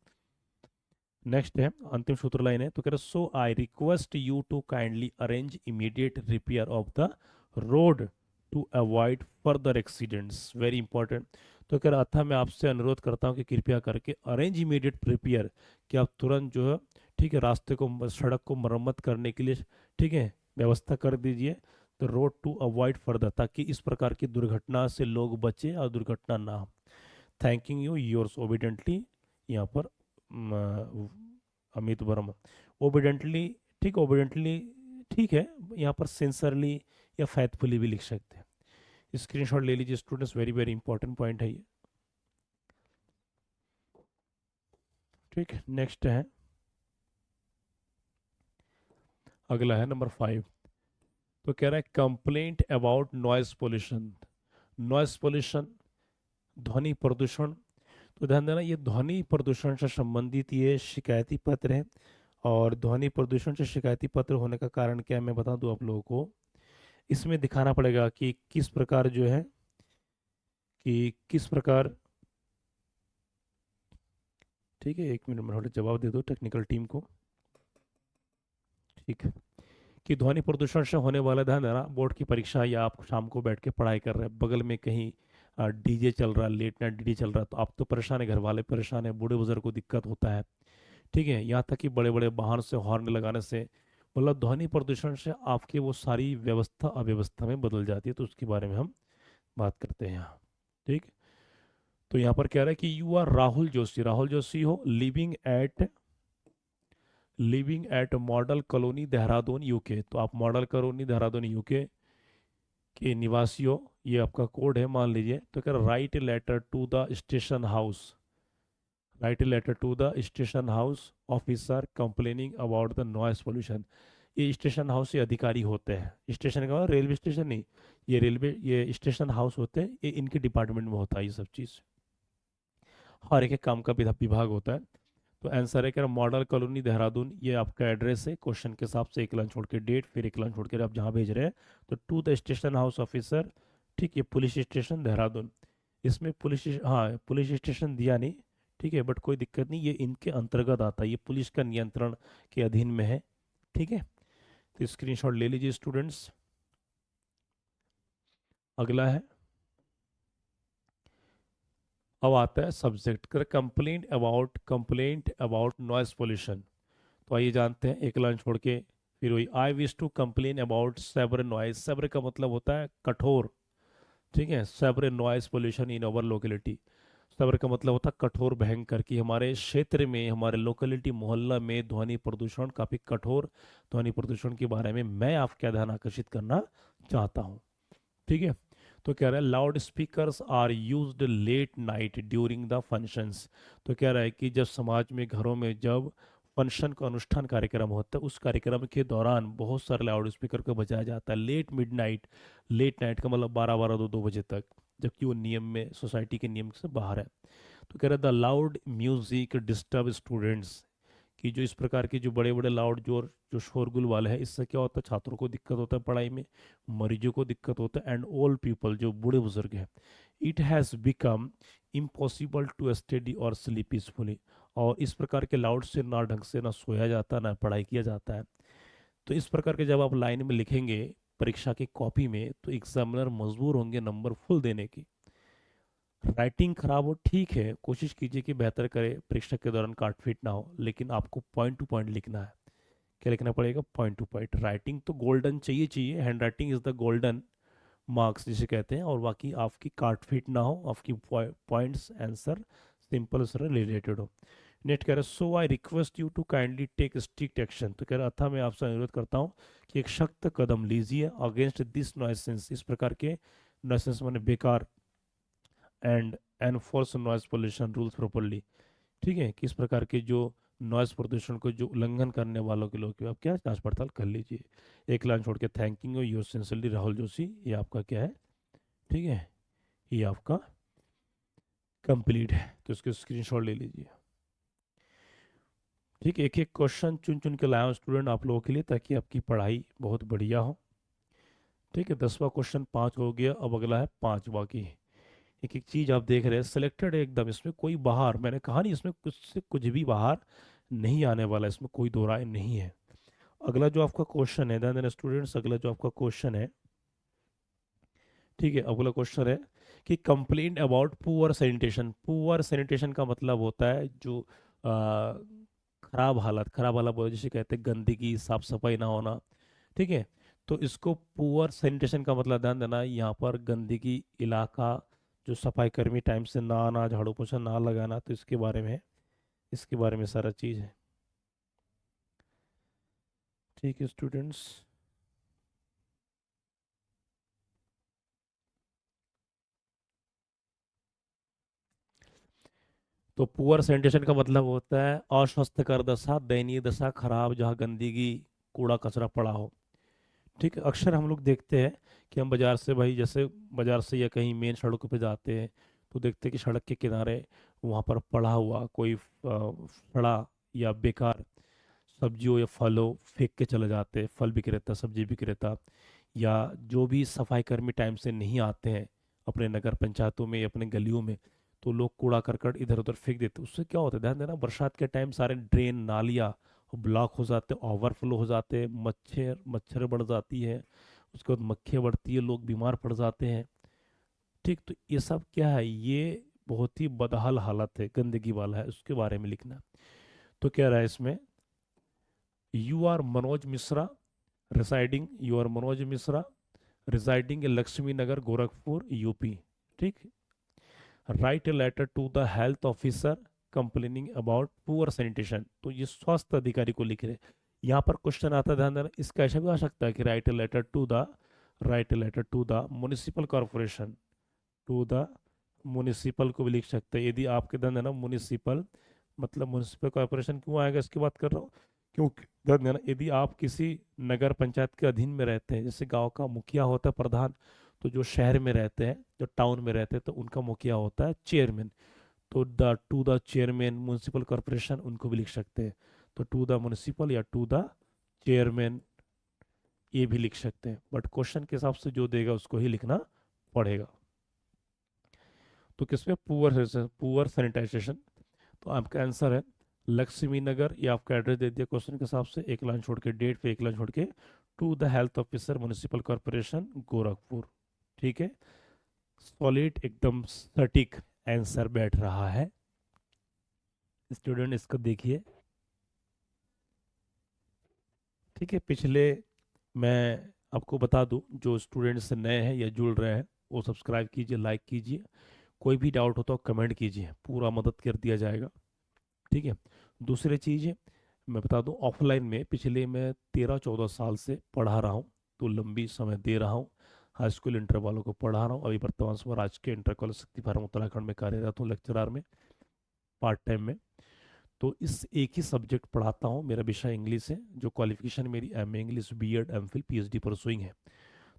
नेक्स्ट है, अंतिम सूत्र लाइन है, तो कह रहे so I request you to kindly arrange immediate repair of the road to avoid further accidents, very important. तो कह रहा था मैं आपसे अनुरोध करता हूँ कि कृपया करके अरेंज इमीडिएट रिपेयर, कि आप तुरंत जो है, ठीक है, रास्ते को, सड़क को मरम्मत करने के लिए, ठीक है, व्यवस्था कर दीजिए, तो रोड टू अवॉइड फर्दर, ताकि इस प्रकार की दुर्घटना से लोग बचे और दुर्घटना ना हो। थैंकिंग यू योर्स ओबिडेंटली, यहाँ पर अमित वर्मा, ओबिडेंटली, ठीक, ओबिडेंटली, ठीक है, यहाँ पर सिंसरली या फैथफुली भी लिख सकते हैं। स्क्रीनशॉट ले लीजिए students, very very important point है ये। ठीक, नेक्स्ट है, अगला है नंबर 5, तो कह रहा है complaint about noise pollution. Noise pollution, ध्वनि प्रदूषण। तो ध्यान देना, ये ध्वनि प्रदूषण से संबंधित ये शिकायती पत्र है। और ध्वनि प्रदूषण से शिकायती पत्र होने का कारण क्या है मैं बता दूं आप लोगों को। इसमें दिखाना पड़ेगा कि किस प्रकार जो है, कि किस प्रकार। ठीक है, एक मिनट में थोड़ा जवाब दे दो टेक्निकल टीम को। ठीक है, कि ध्वनि प्रदूषण से होने वाला, ध्यान देना, बोर्ड की परीक्षा या आप शाम को बैठ के पढ़ाई कर रहे हैं, बगल में कहीं डीजे चल रहा है, लेट नाइट डीजे चल रहा है, तो आप तो परेशान है, घर वाले परेशान है, बूढ़े बुजुर्ग को दिक्कत होता है। ठीक है, यहाँ तक कि बड़े बड़े वाहन से हॉर्न लगाने से, मतलब ध्वनि प्रदूषण से आपकी वो सारी व्यवस्था अव्यवस्था में बदल जाती है। तो उसके बारे में हम बात करते हैं यहाँ। ठीक। तो यहाँ पर कह रहा है कि यू आर राहुल जोशी, राहुल जोशी हो, living at model colony Dehradun UK. तो आप मॉडल कॉलोनी देहरादून यूके के निवासी हो, ये आपका कोड है मान लीजिए। तो कह रहा write letter to the station house, write letter to the station house officer complaining about the noise pollution. ये स्टेशन हाउस ये अधिकारी होते हैं, स्टेशन का मतलब रेलवे स्टेशन नहीं, ये रेलवे, ये स्टेशन हाउस होते हैं, ये इनके डिपार्टमेंट में होता है ये सब चीज़। हर एक काम का विभाग होता है। तो आंसर है कि मॉडल कॉलोनी देहरादून ये आपका एड्रेस है, क्वेश्चन के हिसाब से एक लाइन छोड़ के डेट, फिर एक लाइन छोड़ के आप जहाँ भेज रहे हैं। तो to the station house officer, ठीक है, पुलिस स्टेशन देहरादून। इसमें पुलिस, हाँ पुलिस स्टेशन दिया नहीं, ठीक है, बट कोई दिक्कत नहीं, ये इनके अंतर्गत आता है, ये पुलिस का नियंत्रण के अधीन में है। ठीक है, तो स्क्रीनशॉट ले लीजिए स्टूडेंट्स। अगला है, अब आता है सब्जेक्ट कर, कंप्लेंट अबाउट नॉइस पोल्यूशन। तो आइए जानते हैं, एक लाइन छोड़ के फिर वही, I wish to complain about severe noise. Severe का मतलब होता है कठोर, ठीक है, severe noise pollution in our locality. Severe का मतलब होता है कठोर, भयंकर, कि हमारे क्षेत्र में, हमारे लोकेलिटी मोहल्ला में ध्वनि प्रदूषण, काफ़ी कठोर ध्वनि प्रदूषण के बारे में मैं आपका ध्यान आकर्षित करना चाहता हूँ। ठीक है, तो कह रहा है loud speakers are used late night during the functions. तो कह रहा है कि जब समाज में, घरों में जब फंक्शन का अनुष्ठान कार्यक्रम होता है, उस कार्यक्रम के दौरान बहुत सारे लाउड स्पीकर को बजाया जाता है लेट मिडनाइट। लेट नाइट का मतलब 12 12 2 2 बजे तक, जबकि वो नियम में, सोसाइटी के नियम से बाहर है। तो कह रहा है the loud music disturb students, कि जो इस प्रकार के जो बड़े बड़े लाउड जोर जो शोरगुल वाले हैं, इससे क्या होता है, छात्रों को दिक्कत होता है पढ़ाई में, मरीजों को दिक्कत होता है, एंड ओल्ड पीपल, जो बूढ़े बुजुर्ग हैं। It has become impossible to study और स्लीप पीसफुली। और इस प्रकार के लाउड से ना ढंग से ना सोया जाता, ना पढ़ाई किया जाता है। तो इस प्रकार के जब आप लाइन में लिखेंगे परीक्षा की कॉपी में, तो एग्जामिनर मजबूर होंगे नंबर फुल देने की। राइटिंग खराब हो ठीक है, कोशिश कीजिए कि बेहतर करे, परीक्षा के दौरान काट पीट ना हो, लेकिन आपको पॉइंट टू पॉइंट लिखना है। क्या लिखना पड़ेगा? Point two point. राइटिंग तो गोल्डन चाहिए, hand writing is the golden marks जिसे कहते हैं, और बाकी आपकी काट पीट ना हो, आपकी पॉइंट्स आंसर सिंपल से रिलेटेड हो। नेट कह रहा है so I request you to kindly take strict action. तो कह रहा था मैं आपसे अनुरोध करता हूँ कि एक सख्त कदम लीजिए अगेंस्ट दिस नॉइसेंस, इस प्रकार के नॉइसेंस माने बेकार, and enforce noise pollution rules properly. ठीक है, किस प्रकार के जो नॉइस प्रदूषण को जो उल्लंघन करने वालों के लोग, आप क्या जांच पड़ताल कर लीजिए। एक लाइन छोड़ के thanking you your sincerely Rahul Joshi, ये आपका क्या है, ठीक है, ये आपका कंप्लीट है। तो इसके स्क्रीनशॉट ले लीजिए। ठीक है, एक एक क्वेश्चन चुन चुन के लाया हूँ स्टूडेंट आप लोगों के लिए, ताकि आपकी पढ़ाई बहुत बढ़िया हो। ठीक है, 10वां क्वेश्चन 5 हो गया, अब अगला है 5वां की। एक एक चीज आप देख रहे हैं सिलेक्टेड है एकदम, इसमें कोई बाहर, मैंने कहा नहीं इसमें कुछ से कुछ भी बाहर नहीं आने वाला, इसमें कोई दो राय नहीं है। अगला जो आपका क्वेश्चन है, ध्यान स्टूडेंट्स, अगला जो आपका क्वेश्चन है, ठीक है, अगला क्वेश्चन है कि complaint about poor sanitation. Poor sanitation का मतलब होता है जो खराब हालत, खराब हालत बोले जिसे कहते हैं गंदगी, साफ सफाई ना होना। ठीक है, तो इसको पुअर सैनिटेशन का मतलब, ध्यान देना, यहाँ पर गंदगी इलाका, जो सफाई कर्मी टाइम से ना आना, झाड़ू पोछा ना लगाना, तो इसके बारे में, इसके बारे में सारा चीज़ है। ठीक है स्टूडेंट्स, तो पुअर सैनिटेशन का मतलब होता है अस्वस्थकर दशा, दयनीय दशा, खराब, जहाँ गंदगी, कूड़ा कचरा पड़ा हो। ठीक है, अक्सर हम लोग देखते हैं कि हम बाजार से, भाई जैसे बाजार से या कहीं मेन सड़कों पे जाते हैं तो देखते हैं कि सड़क के किनारे वहाँ पर पड़ा हुआ कोई सड़ा या बेकार सब्जियों या फलों फेंक के चले जाते हैं, फल विक्रेता, सब्जी विक्रेता, या जो भी सफाई कर्मी टाइम से नहीं आते हैं अपने नगर पंचायतों में या अपने गलियों में, तो लोग कूड़ा करकट इधर उधर फेंक देते हैं। उससे क्या होता है, ध्यान देना, बरसात के टाइम सारे ड्रेन नालियाँ ब्लॉक हो जाते हैं, ओवरफ्लो हो जाते हैं, मच्छर मच्छर बढ़ जाती है, उसके बाद मक्खियाँ बढ़ती है, लोग बीमार पड़ जाते हैं। ठीक, तो ये सब क्या है, ये बहुत ही बदहाल हालत है, गंदगी वाला है, उसके बारे में लिखना है। तो क्या रहा है इसमें, you are Manoj Mishra you are Manoj Mishra residing in Lakshmi Nagar Gorakhpur UP. ठीक, write a letter to the health officer complaining about poor sanitation. तो ये स्वास्थ्य अधिकारी को लिख रहे। यहाँ पर क्वेश्चन आता है, ध्यान देना, इसका ऐसा भी आ सकता है कि write a letter to the municipal corporation, to the municipal को भी लिख सकते हैं। यदि आपके, ध्यान देना, म्युनिसिपल मतलब म्युनिसिपल कॉरपोरेशन क्यों आएगा इसकी बात कर रहा हूँ, क्योंकि ध्यान देना, यदि आप किसी नगर पंचायत के अधीन में रहते हैं, जैसे गांव का मुखिया होता है प्रधान, तो जो शहर में रहते हैं, जो टाउन में रहते हैं, तो उनका मुखिया होता है चेयरमैन। तो द चेयरमैन म्युनिसिपल कॉरपोरेशन उनको भी लिख सकते हैं। तो टू द म्युनिसिपल या टू द चेयरमैन ये भी लिख सकते हैं, बट क्वेश्चन के हिसाब से जो देगा उसको ही लिखना पड़ेगा। तो किसमें पुअर सैनिटाइजेशन, तो आपका आंसर है लक्ष्मी नगर। ये आपका एड्रेस दे दिया क्वेश्चन के हिसाब से, एक लाइन छोड़ के, डेट पे एक लाइन छोड़ के, to the health officer municipal corporation Gorakhpur. ठीक है, सॉलिड एकदम सटीक आंसर बैठ रहा है। स्टूडेंट इसको देखिए। ठीक है, पिछले, मैं आपको बता दूं, जो स्टूडेंट्स नए हैं या जुड़ रहे हैं वो सब्सक्राइब कीजिए, लाइक कीजिए, कोई भी डाउट हो तो कमेंट कीजिए, पूरा मदद कर दिया जाएगा। ठीक है, दूसरी चीज़ है, मैं बता दूं, ऑफलाइन में पिछले मैं 13-14 साल से पढ़ा रहा हूँ, तो लंबी समय दे रहा हूँ, हाई स्कूल इंटर वालों को पढ़ा रहा हूँ। अभी वर्तमान समय राजकीय इंटर कॉलेज शक्ति फार्म उत्तराखंड में कार्यरत हूँ लेक्चरर में, पार्ट टाइम में। तो इस एक ही सब्जेक्ट पढ़ाता हूँ, मेरा विषय इंग्लिश है, जो क्वालिफिकेशन मेरी M A English, B Ed, M Phil, PhD pursuing है।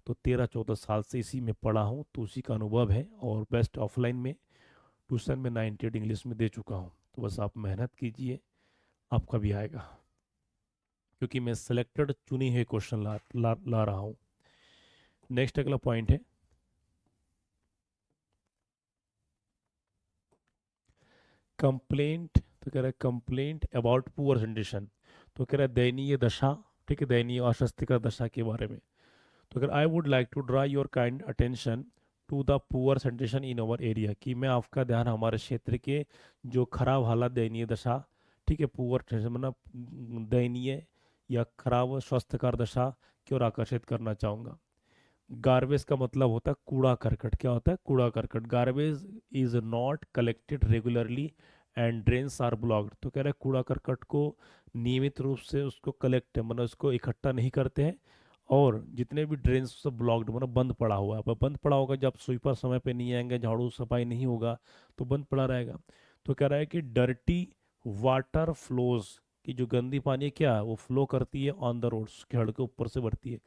तो 13-14 साल से इसी में पढ़ा हूँ, तो उसी का अनुभव है, और बेस्ट ऑफलाइन में ट्यूशन में 98 इंग्लिश में दे चुका हूँ। तो बस आप मेहनत कीजिए, आपका भी आएगा, क्योंकि मैं सिलेक्टेड चुनी हुए क्वेश्चन ला रहा हूँ। नेक्स्ट अगला पॉइंट है, कंप्लेंट। तो कह रहा है कंप्लेंट अबाउट पुअर कंडीशन, तो कह रहा है दयनीय दशा। ठीक है, दयनीय अस्वास्थ्यकर दशा के बारे में। तो अगर I would like to draw your kind attention to the poor condition in our area, कि मैं आपका ध्यान हमारे क्षेत्र के जो खराब हालत, दयनीय दशा, ठीक है, पुअर मतलब दयनीय या खराब स्वास्थ्यकर दशा की ओर आकर्षित करना चाहूँगा। गार्बेज का मतलब होता है कूड़ा करकट। क्या होता है, कूड़ा करकट। Garbage is not collected regularly and drains are blocked. तो कह रहे हैं कूड़ा करकट को नियमित रूप से उसको कलेक्ट, मतलब उसको इकट्ठा नहीं करते हैं, और जितने भी ड्रेन्स सब ब्लॉक्ड, मतलब बंद पड़ा हुआ है। अब बंद पड़ा होगा, जब स्वीपर समय पे नहीं आएंगे, झाड़ू सफाई नहीं होगा, तो बंद पड़ा रहेगा। तो कह रहा है कि डर्टी वाटर फ्लोज, की जो गंदी पानी है क्या है, वो फ्लो करती है ऑन द रोड, सड़क के ऊपर से बढ़ती है।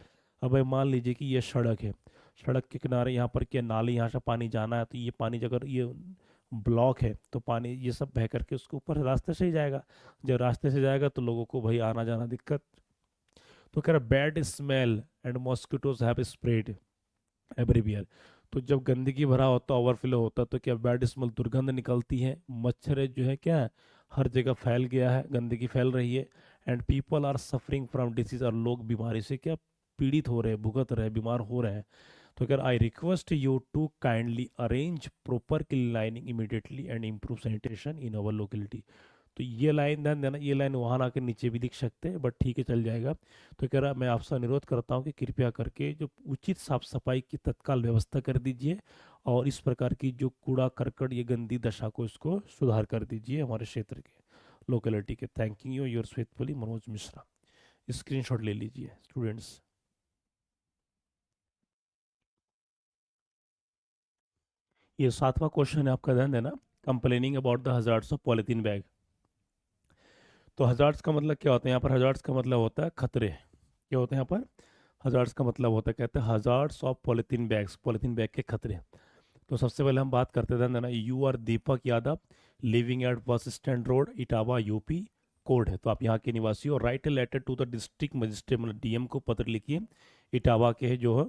अब भाई मान लीजिए कि ये सड़क है, सड़क के किनारे यहाँ पर क्या नाली, यहाँ से पानी जाना है, तो ये पानी अगर ये ब्लॉक है तो पानी ये सब बह करके उसके ऊपर रास्ते से ही जाएगा। जब रास्ते से जाएगा तो लोगों को भाई आना जाना दिक्कत। तो कह रहा bad smell and mosquitoes have spread everywhere. तो जब गंदगी भरा होता, ओवरफ्लो होता, तो क्या बैड स्मेल, दुर्गंध निकलती है, मच्छर जो है क्या है, हर जगह फैल गया है, गंदगी फैल रही है, and people are suffering from disease, और लोग बीमारी से क्या पीड़ित हो रहे हैं, भुगत रहे हैं, बीमार हो रहे हैं। तो अगर I request you to kindly arrange proper clean lining immediately and improve sanitation in our locality. तो ये लाइन ध्यान देना, ये लाइन वहाँ आके नीचे भी लिख सकते हैं, बट ठीक है, चल जाएगा। तो कह रहा मैं आपसे अनुरोध करता हूँ कि कृपया करके जो उचित साफ सफाई की तत्काल व्यवस्था कर दीजिए, और इस प्रकार की जो कूड़ा करकट, ये गंदी दशा को, इसको सुधार कर दीजिए हमारे क्षेत्र के, लोकेलिटी के। Thanking you, your faithfully Manoj Mishra. Screenshot ले लीजिए स्टूडेंट्स। ये 7वां क्वेश्चन है आपका, ध्यान देना, complaining about the hazards of polythene bag. तो हजार्ड्स का मतलब क्या होता है, यहाँ पर हजार्ड्स का मतलब होता है खतरे। क्या होते हैं यहाँ पर, हजार्ड्स का मतलब होता है, कहते हैं hazards of polythene bags, polythene bag के खतरे। तो सबसे पहले हम बात करते थे ना, you are Deepak Yadav, living at bus stand road, Etawah, UP. Code है तो आप यहाँ के निवासी हो। Write a letter to the district magistrate, मतलब डीएम को पत्र लिखिए, इटावा के है जो है,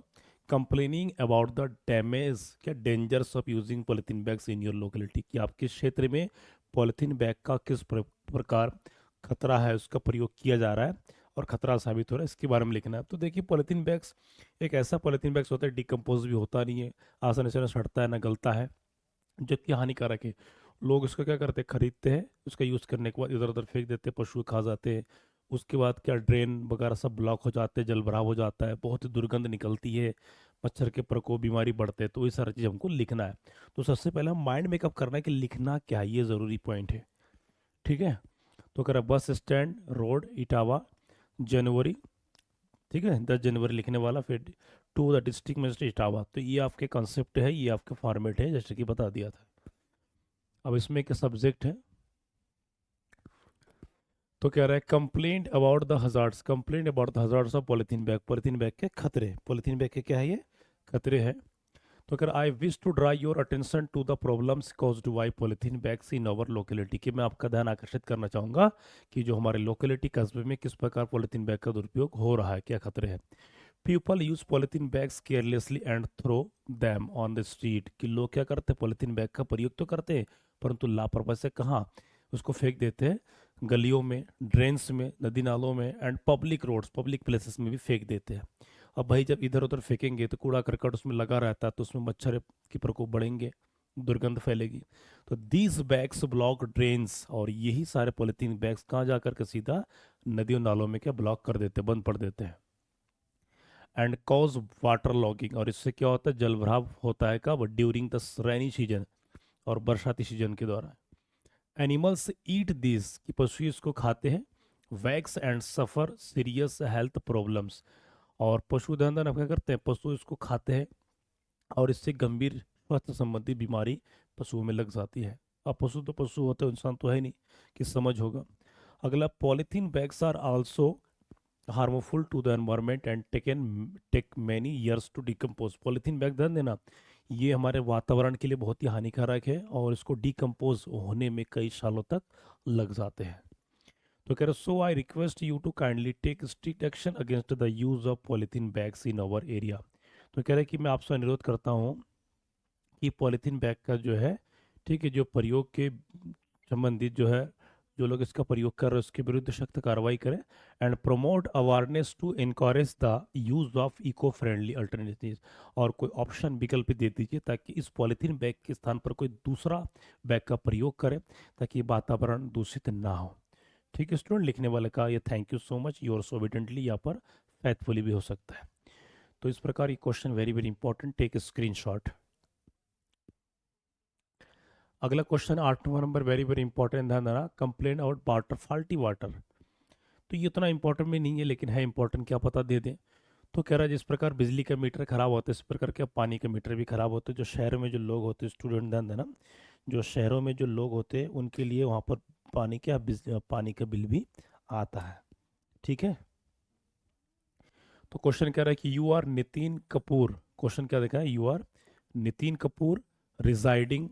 कंप्लेनिंग अबाउट द डैमेज, क्या dangers of using polythene bags in your locality, कि आपके क्षेत्र में पॉलिथीन बैग का किस प्रकार खतरा है, उसका प्रयोग किया जा रहा है और खतरा साबित हो रहा है, इसके बारे में लिखना है। तो देखिए पॉलिथीन बैग्स एक ऐसा पॉलिथीन बैग्स होता है, डिकम्पोज भी होता नहीं है, आसानी से ना सड़ता है ना गलता है, जबकि हानिकारक है। लोग इसका क्या करते हैं, खरीदते हैं, उसका यूज़ करने के बाद इधर उधर फेंक देते हैं, पशु खा जाते हैं। उसके बाद क्या, ड्रेन वगैरह सब ब्लॉक हो जाते हैं, जल भराव हो जाता है, बहुत ही दुर्गंध निकलती है, मच्छर के प्रकोप, बीमारी बढ़ते हैं। तो ये सारी चीज़ हमको लिखना है। तो सबसे पहले हम माइंड मेकअप करना है कि लिखना क्या है, ये ज़रूरी पॉइंट है। ठीक है। तो कह रहा है बस स्टैंड रोड, इटावा, जनवरी, ठीक है 10 जनवरी लिखने वाला, फिर to the district magistrate Etawah. तो ये आपके कॉन्सेप्ट है, ये आपके फॉर्मेट है, जैसे कि बता दिया था। अब इसमें क्या सब्जेक्ट है, तो कह रहा है complaint about the hazards, complaint about the hazards of polythene bag, polythene bag के खतरे, पॉलिथीन बैग के क्या है ये, खतरे हैं। तो कह रहा I wish to draw your attention to the problems caused by polythene bags in our locality, कि मैं आपका ध्यान आकर्षित करना चाहूँगा कि जो हमारे लोकेलिटी कस्बे में किस प्रकार पॉलिथीन बैग का दुरुपयोग हो रहा है, क्या खतरे हैं। People use polythene bags carelessly and throw them on the street, कि लोग क्या करते हैं, पॉलिथीन बैग का प्रयोग तो करते हैं परंतु लापरवाही से कहाँ उसको फेंक देते हैं, गलियों में, ड्रेन्स में, नदी नालों में, and public roads, public places में भी फेंक देते हैं। अब भाई जब इधर उधर फेंकेंगे तो कूड़ा करकट उसमें लगा रहता है, तो उसमें मच्छर की प्रकोप बढ़ेंगे, दुर्गंध फैलेगी। तो दीज बैग्स ब्लॉक ड्रेन्स, और यही सारे पॉलिथीन बैग्स कहाँ जाकर के सीधा नदियों नालों में क्या ब्लॉक कर देते हैं, बंद पड़ देते हैं। एंड कॉज वाटर लॉगिंग, और इससे क्या होता है, जल भराव होता है कब, ड्यूरिंग द रेनी सीजन, और बरसाती सीजन के दौरान। एनिमल्स ईट दिस, कि पशु इसको खाते हैं, wax and suffer serious health problems, और पशुधन क्या करते हैं, पशु इसको खाते हैं और इससे गंभीर स्वास्थ्य संबंधी बीमारी पशुओं में लग जाती है। अब पशु तो पशु होते हैं, इंसान तो है नहीं कि समझ होगा। अगला, polythene bags are also harmful to the environment and take many years to decompose, polythene bag ध्यान देना, ये हमारे वातावरण के लिए बहुत ही हानिकारक है और इसको डिकम्पोज होने में कई सालों तक लग जाते हैं। तो कह रहे so I request you to kindly take strict action against the use of polythene bags in our area. तो कह रहे कि मैं आपसे अनुरोध करता हूँ कि पॉलिथीन बैग का जो है, ठीक है, जो प्रयोग के संबंधित जो है, जो लोग इसका प्रयोग कर रहे हैं उसके विरुद्ध सख्त कार्रवाई करें, and promote awareness to encourage the use of eco friendly alternative, और कोई ऑप्शन विकल्प दे दीजिए ताकि इस पॉलिथीन बैग के स्थान पर कोई दूसरा बैग का प्रयोग करें ताकि वातावरण दूषित ना हो। ठीक है स्टूडेंट, लिखने वाले का ये thank you so much, your obediently, यहाँ पर फैथफुली भी हो सकता है। तो इस प्रकार ये question very very important, take screenshot. अगला क्वेश्चन 8वां नंबर, वेरी वेरी इंपॉर्टेंट, ध्यान देना, complain about water, faulty water. तो ये उतना इंपॉर्टेंट भी नहीं है लेकिन है इंपॉर्टेंट, क्या पता दे दें। तो कह रहा है जिस प्रकार बिजली का मीटर खराब होता है इस प्रकार क्या पानी का मीटर भी खराब होते हैं। जो शहरों में जो लोग होते हैं, स्टूडेंट ध्यान देना, जो शहरों में जो लोग होते हैं उनके लिए वहाँ पर पानी का बिल भी आता है। ठीक है। तो क्वेश्चन कह रहा है कि you are Nitin Kapoor, question क्या देखा है, you are Nitin Kapoor residing,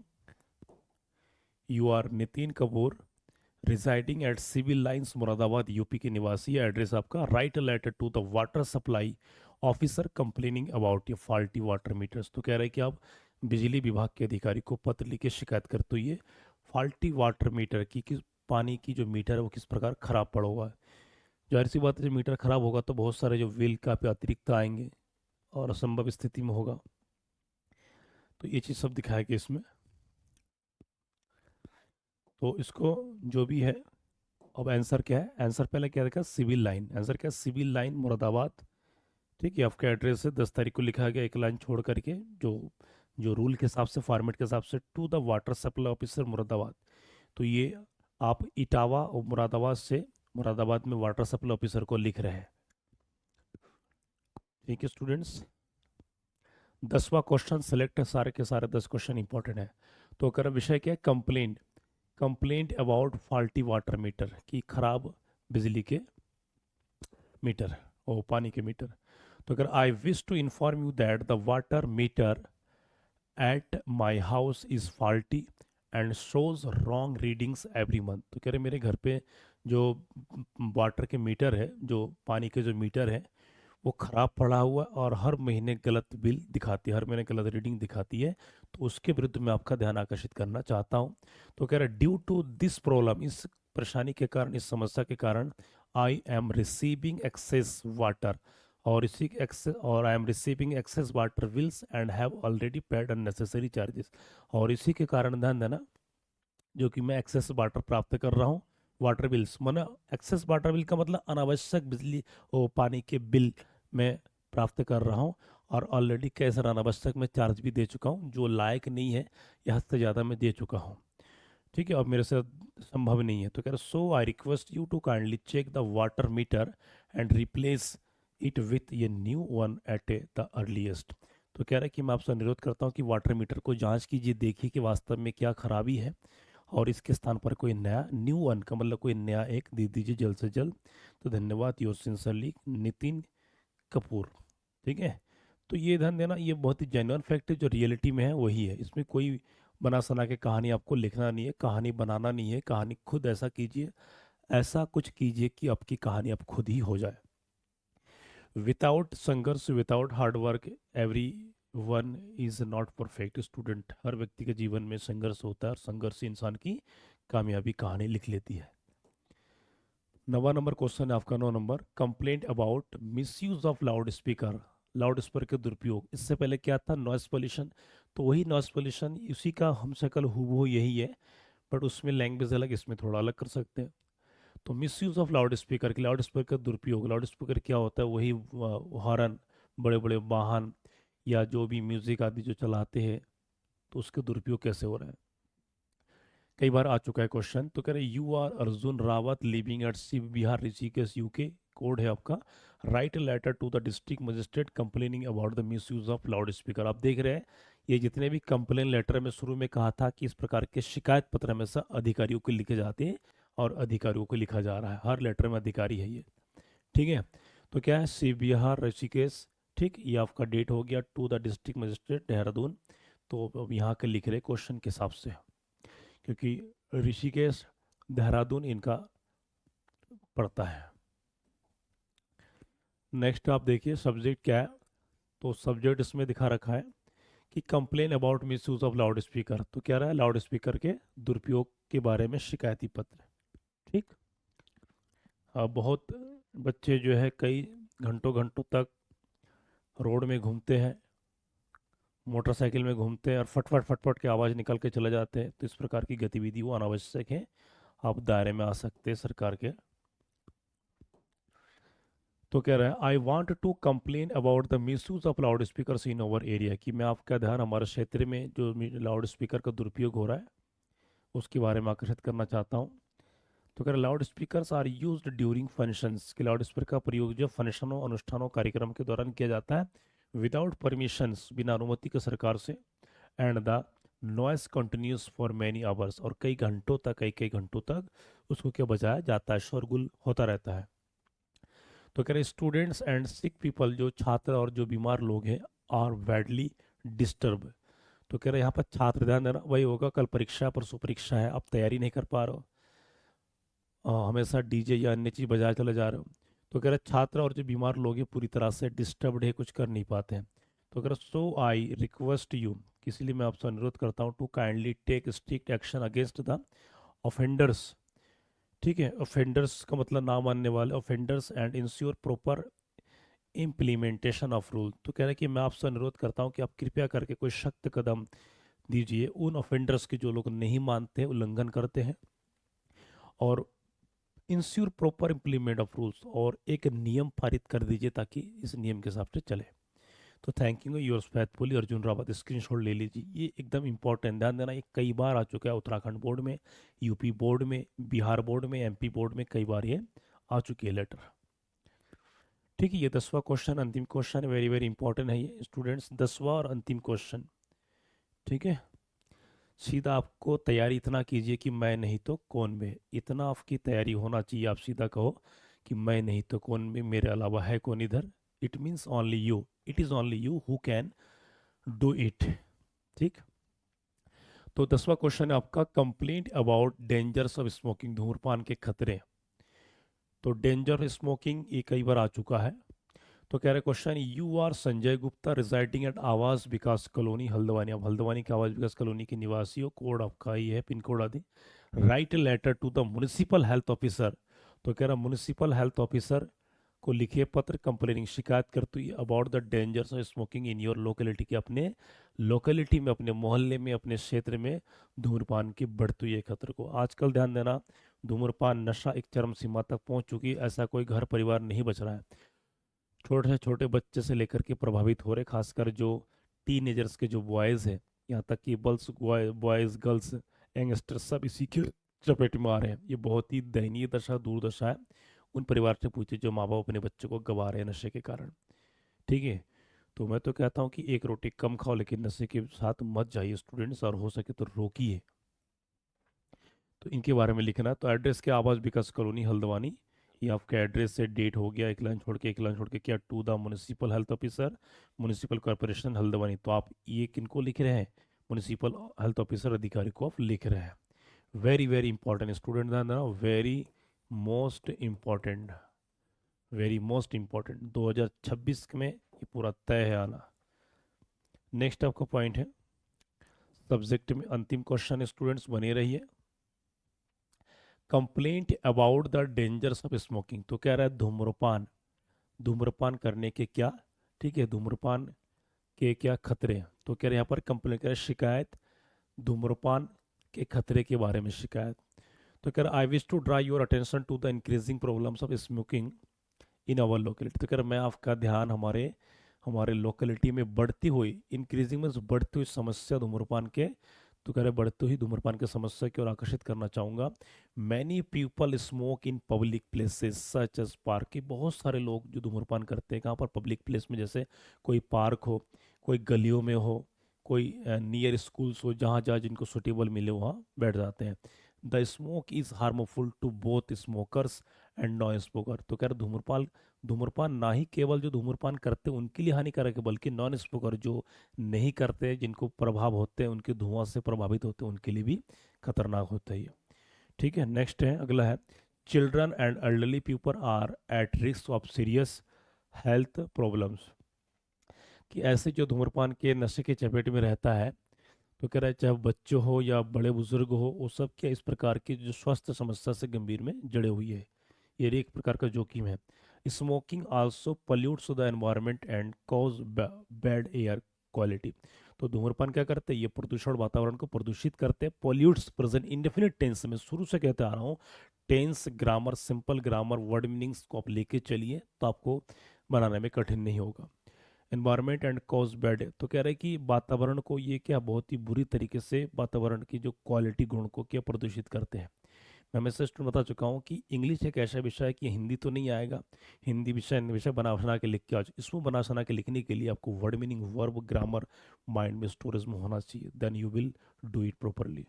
you are Nitin Kapoor residing at civil lines Moradabad, UP के निवासी है, एड्रेस आपका, write a letter to the water supply officer complaining about ये फॉल्टी वाटर मीटर्स। तो कह रहे हैं कि आप बिजली विभाग के अधिकारी को पत्र लिख के शिकायत करते हुए फॉल्टी वाटर मीटर की, किस पानी की जो मीटर है वो किस प्रकार खराब पड़ा हुआ है। जाहिर सी बात है, जब मीटर खराब होगा तो बहुत सारे जो बिल का पे अतिरिक्त आएंगे और असंभव स्थिति में होगा। तो ये चीज़ सब दिखाया गया इसमें। तो इसको जो भी है, अब आंसर क्या है, आंसर पहले क्या देखा, सिविल लाइन, आंसर क्या है, सिविल लाइन मुरादाबाद। ठीक है, आपका एड्रेस है, 10 तारीख को लिखा गया एक लाइन छोड़ करके, जो जो रूल के हिसाब से, फॉर्मेट के हिसाब से, to the water supply officer Moradabad. तो ये आप इटावा और मुरादाबाद से, मुरादाबाद में वाटर सप्लाई ऑफिसर को लिख रहे हैं। ठीक है स्टूडेंट्स, 10वां क्वेश्चन सेलेक्ट है, सारे के सारे 10 क्वेश्चन इंपॉर्टेंट है। तो अगर विषय क्या है, complaint, complaint about faulty water meter, की खराब बिजली के मीटर और पानी के मीटर। तो अगर I wish to inform you that the water meter at my house is faulty and shows wrong readings every month. तो कह रहे मेरे घर पे जो वाटर के मीटर है, जो पानी के जो मीटर है, वो ख़राब पड़ा हुआ है और हर महीने गलत बिल दिखाती है, हर महीने गलत रीडिंग दिखाती है। तो उसके विरुद्ध मैं आपका ध्यान आकर्षित करना चाहता हूँ। तो कह रहा है ड्यू टू दिस प्रॉब्लम, इस परेशानी के कारण, इस समस्या के कारण, I am receiving excess water, और इसी एक्सेस, और I am receiving excess water bills and have already paid unnecessary charges. और इसी के कारण ध्यान देना, जो कि मैं एक्सेस वाटर प्राप्त कर रहा हूँ, वाटर बिल्स माना एक्सेस वाटर बिल का मतलब अनावश्यक बिजली और पानी के बिल मैं प्राप्त कर रहा हूँ। और ऑलरेडी कैसे अनावश्यक मैं चार्ज भी दे चुका हूँ, जो लायक नहीं है, या हद से ज़्यादा मैं दे चुका हूँ। ठीक है, और मेरे से संभव नहीं है। तो कह रहे so I request you to kindly check the water meter and replace it with a new one at the earliest. तो कह रहा है कि मैं आपसे अनुरोध करता हूँ कि वाटर मीटर को जांच कीजिए, देखिए कि वास्तव में क्या खराबी है, और इसके स्थान पर कोई नया न्यू वन का मतलब कोई नया एक दे दीजिए जल्द से जल्द। तो धन्यवाद, योर सिंसरली नितिन कपूर। ठीक है, तो ये ध्यान देना, ये बहुत ही जेन्युइन फैक्ट है, जो रियलिटी में है वही है, इसमें कोई बना सना के कहानी आपको लिखना नहीं है, कहानी बनाना नहीं है, कहानी खुद ऐसा कीजिए, ऐसा कुछ कीजिए कि आपकी कहानी अब खुद ही हो जाए। विदाउट संघर्ष, without hard work, every one is not perfect student. हर व्यक्ति के जीवन में संघर्ष होता है, और संघर्ष से इंसान की कामयाबी कहानी लिख लेती है। 9वां नंबर क्वेश्चन है आपका, 9 number, complaint about misuse of loud speaker. Loud speaker के दुरुपयोग। इससे पहले क्या था, नॉइस पोल्यूशन। तो वही नॉइस पोल्यूशन, उसी का हम शकल हूबहू यही है, बट उसमें लैंग्वेज अलग, इसमें थोड़ा अलग कर सकते हैं। तो मिसयूज ऑफ लाउड स्पीकर की, लाउड स्पीकर का दुरुपयोग। लाउड स्पीकर क्या होता है, वही हॉर्न, बड़े बड़े वाहन, या जो भी म्यूजिक आदि जो चलाते हैं, तो उसके दुरुपयोग कैसे हो रहे हैं। कई बार आ चुका है क्वेश्चन। तो कह रहे you are Arjun Rawat living at Shiv Vihar Rishikesh UK, code है आपका, write letter to the district magistrate complaining about the misuse of loudspeaker. आप देख रहे हैं, ये जितने भी कंप्लेन लेटर में शुरू में कहा था कि इस प्रकार के शिकायत पत्र हमेशा अधिकारियों को लिखे जाते हैं, और अधिकारियों को लिखा जा रहा है, हर लेटर में अधिकारी है ये। ठीक है, तो क्या है, शिव विहार ऋषिकेश। ठीक, ये आपका डेट हो गया, to the district magistrate Dehradun. तो अब यहाँ के लिख रहे क्वेश्चन के हिसाब से, क्योंकि ऋषिकेश देहरादून इनका पड़ता है। नेक्स्ट आप देखिए सब्जेक्ट क्या है। तो सब्जेक्ट इसमें दिखा रखा है कि complain about miss use of loud speaker. तो क्या रहा है, लाउड स्पीकर के दुरुपयोग के बारे में शिकायती पत्र। ठीक, बहुत बच्चे जो है कई घंटों घंटों तक रोड में घूमते हैं, मोटरसाइकिल में घूमते हैं, और फटफट फटफट की आवाज़ निकल के चले जाते हैं। तो इस प्रकार की गतिविधि वो अनावश्यक है, आप दायरे में आ सकते हैं सरकार के। तो कह रहा है I want to complain about the misuse of loudspeaker in our area, कि मैं आपका ध्यान हमारे क्षेत्र में जो लाउड स्पीकर का दुरुपयोग हो रहा है उसके बारे में आकर्षित करना चाहता हूँ। तो कह रहा है loud speakers are used during functions, कि लाउड स्पीकर का प्रयोग जो फंक्शनों, अनुष्ठानों, कार्यक्रम के दौरान किया जाता है, विदाउट परमिशंस, बिना अनुमति के सरकार से, and the noise continuous for many hours, और कई घंटों तक, कई कई घंटों तक उसको क्या बजाया जाता है, शोरगुल होता रहता है। तो कह रहे स्टूडेंट्स एंड सिक पीपल, जो छात्र और जो बीमार लोग हैं, आर बैडली डिस्टर्ब। तो कह रहे यहाँ पर छात्र, ध्यान देना, वही होगा कल परीक्षा, परसों परीक्षा है, आप तैयारी नहीं कर पा रहे हो, हमेशा डीजे या अन्य चीज़ बजाए चले जा रहे हो। तो कह रहे छात्र और जो बीमार लोग हैं पूरी तरह से डिस्टर्ब्ड है, कुछ कर नहीं पाते हैं। तो कह रहे सो आई रिक्वेस्ट यू, इसलिए मैं आपसे अनुरोध करता हूँ, to kindly take strict action against the offenders. ठीक है, ऑफेंडर्स का मतलब ना मानने वाले, offenders, and ensure proper implementation of rule. तो कह रहे हैं कि मैं आपसे अनुरोध करता हूं कि आप कृपया करके कोई सख्त कदम दीजिए उन ऑफेंडर्स के जो लोग नहीं मानते, उल्लंघन करते हैं, और ensure proper implement of rules, और एक नियम पारित कर दीजिए ताकि इस नियम के हिसाब से चले। तो thank you yours faithfully Arjun Rawat, screenshot ले लीजिए, ये एकदम इंपॉर्टेंट, ध्यान देना, ये कई बार आ चुका है उत्तराखंड बोर्ड में, यूपी बोर्ड में, बिहार बोर्ड में, एमपी बोर्ड में, कई बार ये आ चुकी है लेटर। ठीक है, ये 10वां क्वेश्चन, अंतिम क्वेश्चन, वेरी वेरी इंपॉर्टेंट है ये स्टूडेंट्स, 10वां और अंतिम क्वेश्चन। ठीक है, सीधा आपको तैयारी इतना कीजिए कि मैं नहीं तो कौन में, इतना आपकी तैयारी होना चाहिए, आप सीधा कहो कि मैं नहीं तो कौन में, मेरे अलावा है कौन इधर, it means only you, it is only you who can do it. ठीक। तो 10वां क्वेश्चन है आपका, complaint about dangers of smoking, धूम्रपान के खतरे। तो डेंजर स्मोकिंग ये कई बार आ चुका है। तो कह रहे question, you are Sanjay Gupta residing at Awas Vikas colony Haldwani. अब हल्द्वानी के आवास विकास कॉलोनी के निवासी हो, कोड आपका ये है, पिन कोड आदि। Write a letter to the municipal health officer. तो कह रहा म्युनिसिपल हेल्थ ऑफिसर को लिखे पत्र, कंप्लेनिंग शिकायत करती है about the dangers of smoking in your locality, के अपने लोकेलिटी में, अपने मोहल्ले में, अपने क्षेत्र में धूम्रपान की बढ़ती हुई खतरे को। आजकल ध्यान देना, धूम्रपान नशा एक चरम सीमा तक पहुंच चुकी है, ऐसा कोई घर परिवार नहीं बच रहा है। छोटे से छोटे बच्चे से लेकर के प्रभावित हो रहे, खासकर जो टीनेजर्स के जो बॉयज़ हैं, यहाँ तक कि बल्स बॉयज़ गर्ल्स यंगस्टर सब इसी के चपेट में आ रहे हैं। ये बहुत ही दयनीय दशा, दुर्दशा है। उन परिवार से पूछिए जो माँ बाप अपने बच्चों को गंवा रहे हैं नशे के कारण। ठीक है। तो मैं तो कहता हूँ कि एक रोटी कम खाओ, लेकिन नशे के साथ मत जाइए स्टूडेंट्स, और हो सके तो रोकिए। तो इनके बारे में लिखना। तो एड्रेस क्या, आवास विकास कॉलोनी हल्द्वानी। ये आपका एड्रेस से डेट हो गया, एक लाइन छोड़ के, एक लाइन छोड़ के क्या, to the municipal health officer, municipal corporation Haldwani. तो आप ये किनको लिख रहे हैं, म्युनिसिपल हेल्थ ऑफिसर अधिकारी को आप लिख रहे हैं। वेरी वेरी इंपॉर्टेंट स्टूडेंट, ध्यान देना, very most important, very most important. 2026 में ये पूरा तय है आना। नेक्स्ट आपका पॉइंट है, सब्जेक्ट में अंतिम क्वेश्चन है स्टूडेंट्स, बने रहिए। Complaint about the dangers of smoking. तो कह रहा है धूम्रपान, धूम्रपान करने के क्या, ठीक है, धूम्रपान के क्या खतरे हैं। तो कह रहे हैं यहाँ पर कंप्लेंट, कह रहे हैं शिकायत, धूम्रपान के खतरे के बारे में शिकायत। तो कह रहा I wish to draw your attention to the increasing problems of smoking in our locality. तो कह रहा मैं आपका ध्यान हमारे हमारे लोकेलिटी में बढ़ती हुई, इंक्रीजिंग मीन्स बढ़ती हुई समस्या धूम्रपान के, तो कह रहे बढ़ती हुई धूम्रपान की समस्या की ओर आकर्षित करना चाहूँगा। Many people smoke in public places such as park, की बहुत सारे लोग जो धूम्रपान करते हैं कहाँ पर, पब्लिक प्लेस में, जैसे कोई पार्क हो, कोई गलियों में हो, कोई नियर स्कूल्स हो, जहाँ जहाँ जिनको सुटेबल मिले वहाँ बैठ जाते हैं। The smoke is harmful to both smokers and non smoker. तो कह रहे धूम्रपान, धूम्रपान ना ही केवल जो धूम्रपान करते हैं उनके लिए हानिकारक है, बल्कि नॉन स्मोकर जो नहीं करते, जिनको प्रभाव होते हैं, उनके धुआं से प्रभावित होते हैं, उनके लिए भी खतरनाक होता है ये। ठीक है। नेक्स्ट है, अगला है, children and elderly people are at risk of serious health problems. कि ऐसे जो धूम्रपान के नशे के चपेट में रहता है, तो कह रहा है चाहे बच्चे हो या बड़े बुजुर्ग हो, वो सब क्या इस प्रकार की जो स्वास्थ्य समस्या से गंभीर में जड़े हुई है। ये एक प्रकार का जोखिम है। Smoking also pollutes the environment and cause bad air quality. तो धूम्रपान क्या करते हैं, ये प्रदूषण, वातावरण को प्रदूषित करते हैं। पॉल्यूट्स प्रेजेंट इंडेफिनिट टेंस में शुरू से कहते आ रहा हूँ, tense grammar, simple grammar, word meanings को आप लेके चलिए तो आपको बनाने में कठिन नहीं होगा। एनवायरनमेंट एंड कॉज बैड, तो कह रहे हैं कि वातावरण को ये क्या बहुत ही बुरी तरीके से वातावरण की जो क्वालिटी, गुण को क्या प्रदूषित करते हैं। मैं हमेशा स्टूडेंट बता चुका हूँ कि इंग्लिश एक ऐसा विषय है कि हिंदी तो नहीं आएगा, हिंदी विषय विषय बना बना के लिख के आज, इसमें बना बना के लिखने के लिए आपको word meaning, verb, grammar mind में स्टोरेज में होना चाहिए, then you will do it properly.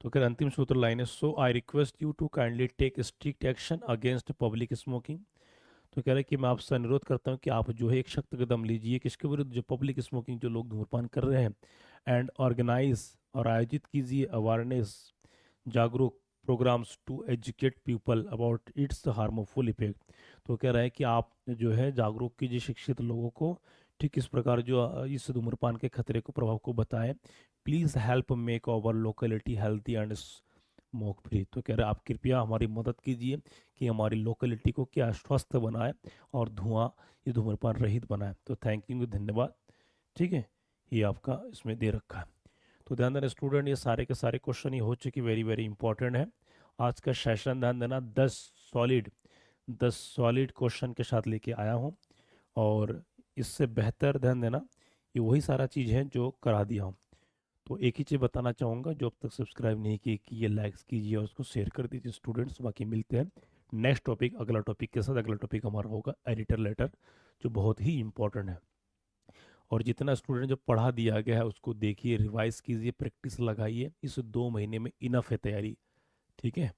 तो फिर अंतिम सूत्र लाइन है, so I request you to kindly take strict action against public smoking. तो कह रहे हैं कि मैं आपसे अनुरोध करता हूँ कि आप जो है एक सख्त कदम लीजिए, किसके विरुद्ध, जो पब्लिक स्मोकिंग, जो लोग धूम्रपान कर रहे हैं, एंड ऑर्गेनाइज, और आयोजित कीजिए अवेयरनेस, जागरूक programmes to educate people about its harmful effect. तो कह रहा है कि आप जो है जागरूक कीजिए शिक्षित लोगों को, ठीक इस प्रकार जो इस धूम्रपान के खतरे को, प्रभाव को बताएं। Please help make our locality healthy and smoke free. तो कह रहे हैं आप कृपया हमारी मदद कीजिए कि हमारी लोकेलिटी को क्या स्वस्थ बनाए और धुआं, ये धूम्रपान रहित बनाए। तो थैंक यू, धन्यवाद। ठीक है, ये आपका इसमें दे रखा है। तो ध्यान देना स्टूडेंट, ये सारे के सारे क्वेश्चन ये हो चुके, वेरी वेरी इंपॉर्टेंट है। आज का सेशन ध्यान देना 10 सॉलिड क्वेश्चन के साथ लेके आया हूँ, और इससे बेहतर ध्यान देना ये वही सारा चीज़ है जो करा दिया हूँ। तो एक ही चीज़ बताना चाहूँगा, जो अब तक सब्सक्राइब नहीं किए कीजिए, लाइक्स कीजिए और उसको शेयर कर दीजिए स्टूडेंट्स। बाकी मिलते हैं नेक्स्ट टॉपिक, अगला टॉपिक के साथ। अगला टॉपिक हमारा होगा एडिटर लेटर, जो बहुत ही इंपॉर्टेंट है। और जितना स्टूडेंट जो पढ़ा दिया गया है उसको देखिए, रिवाइज कीजिए, प्रैक्टिस लगाइए, इस 2 महीने में इनफ है तैयारी। ठीक है।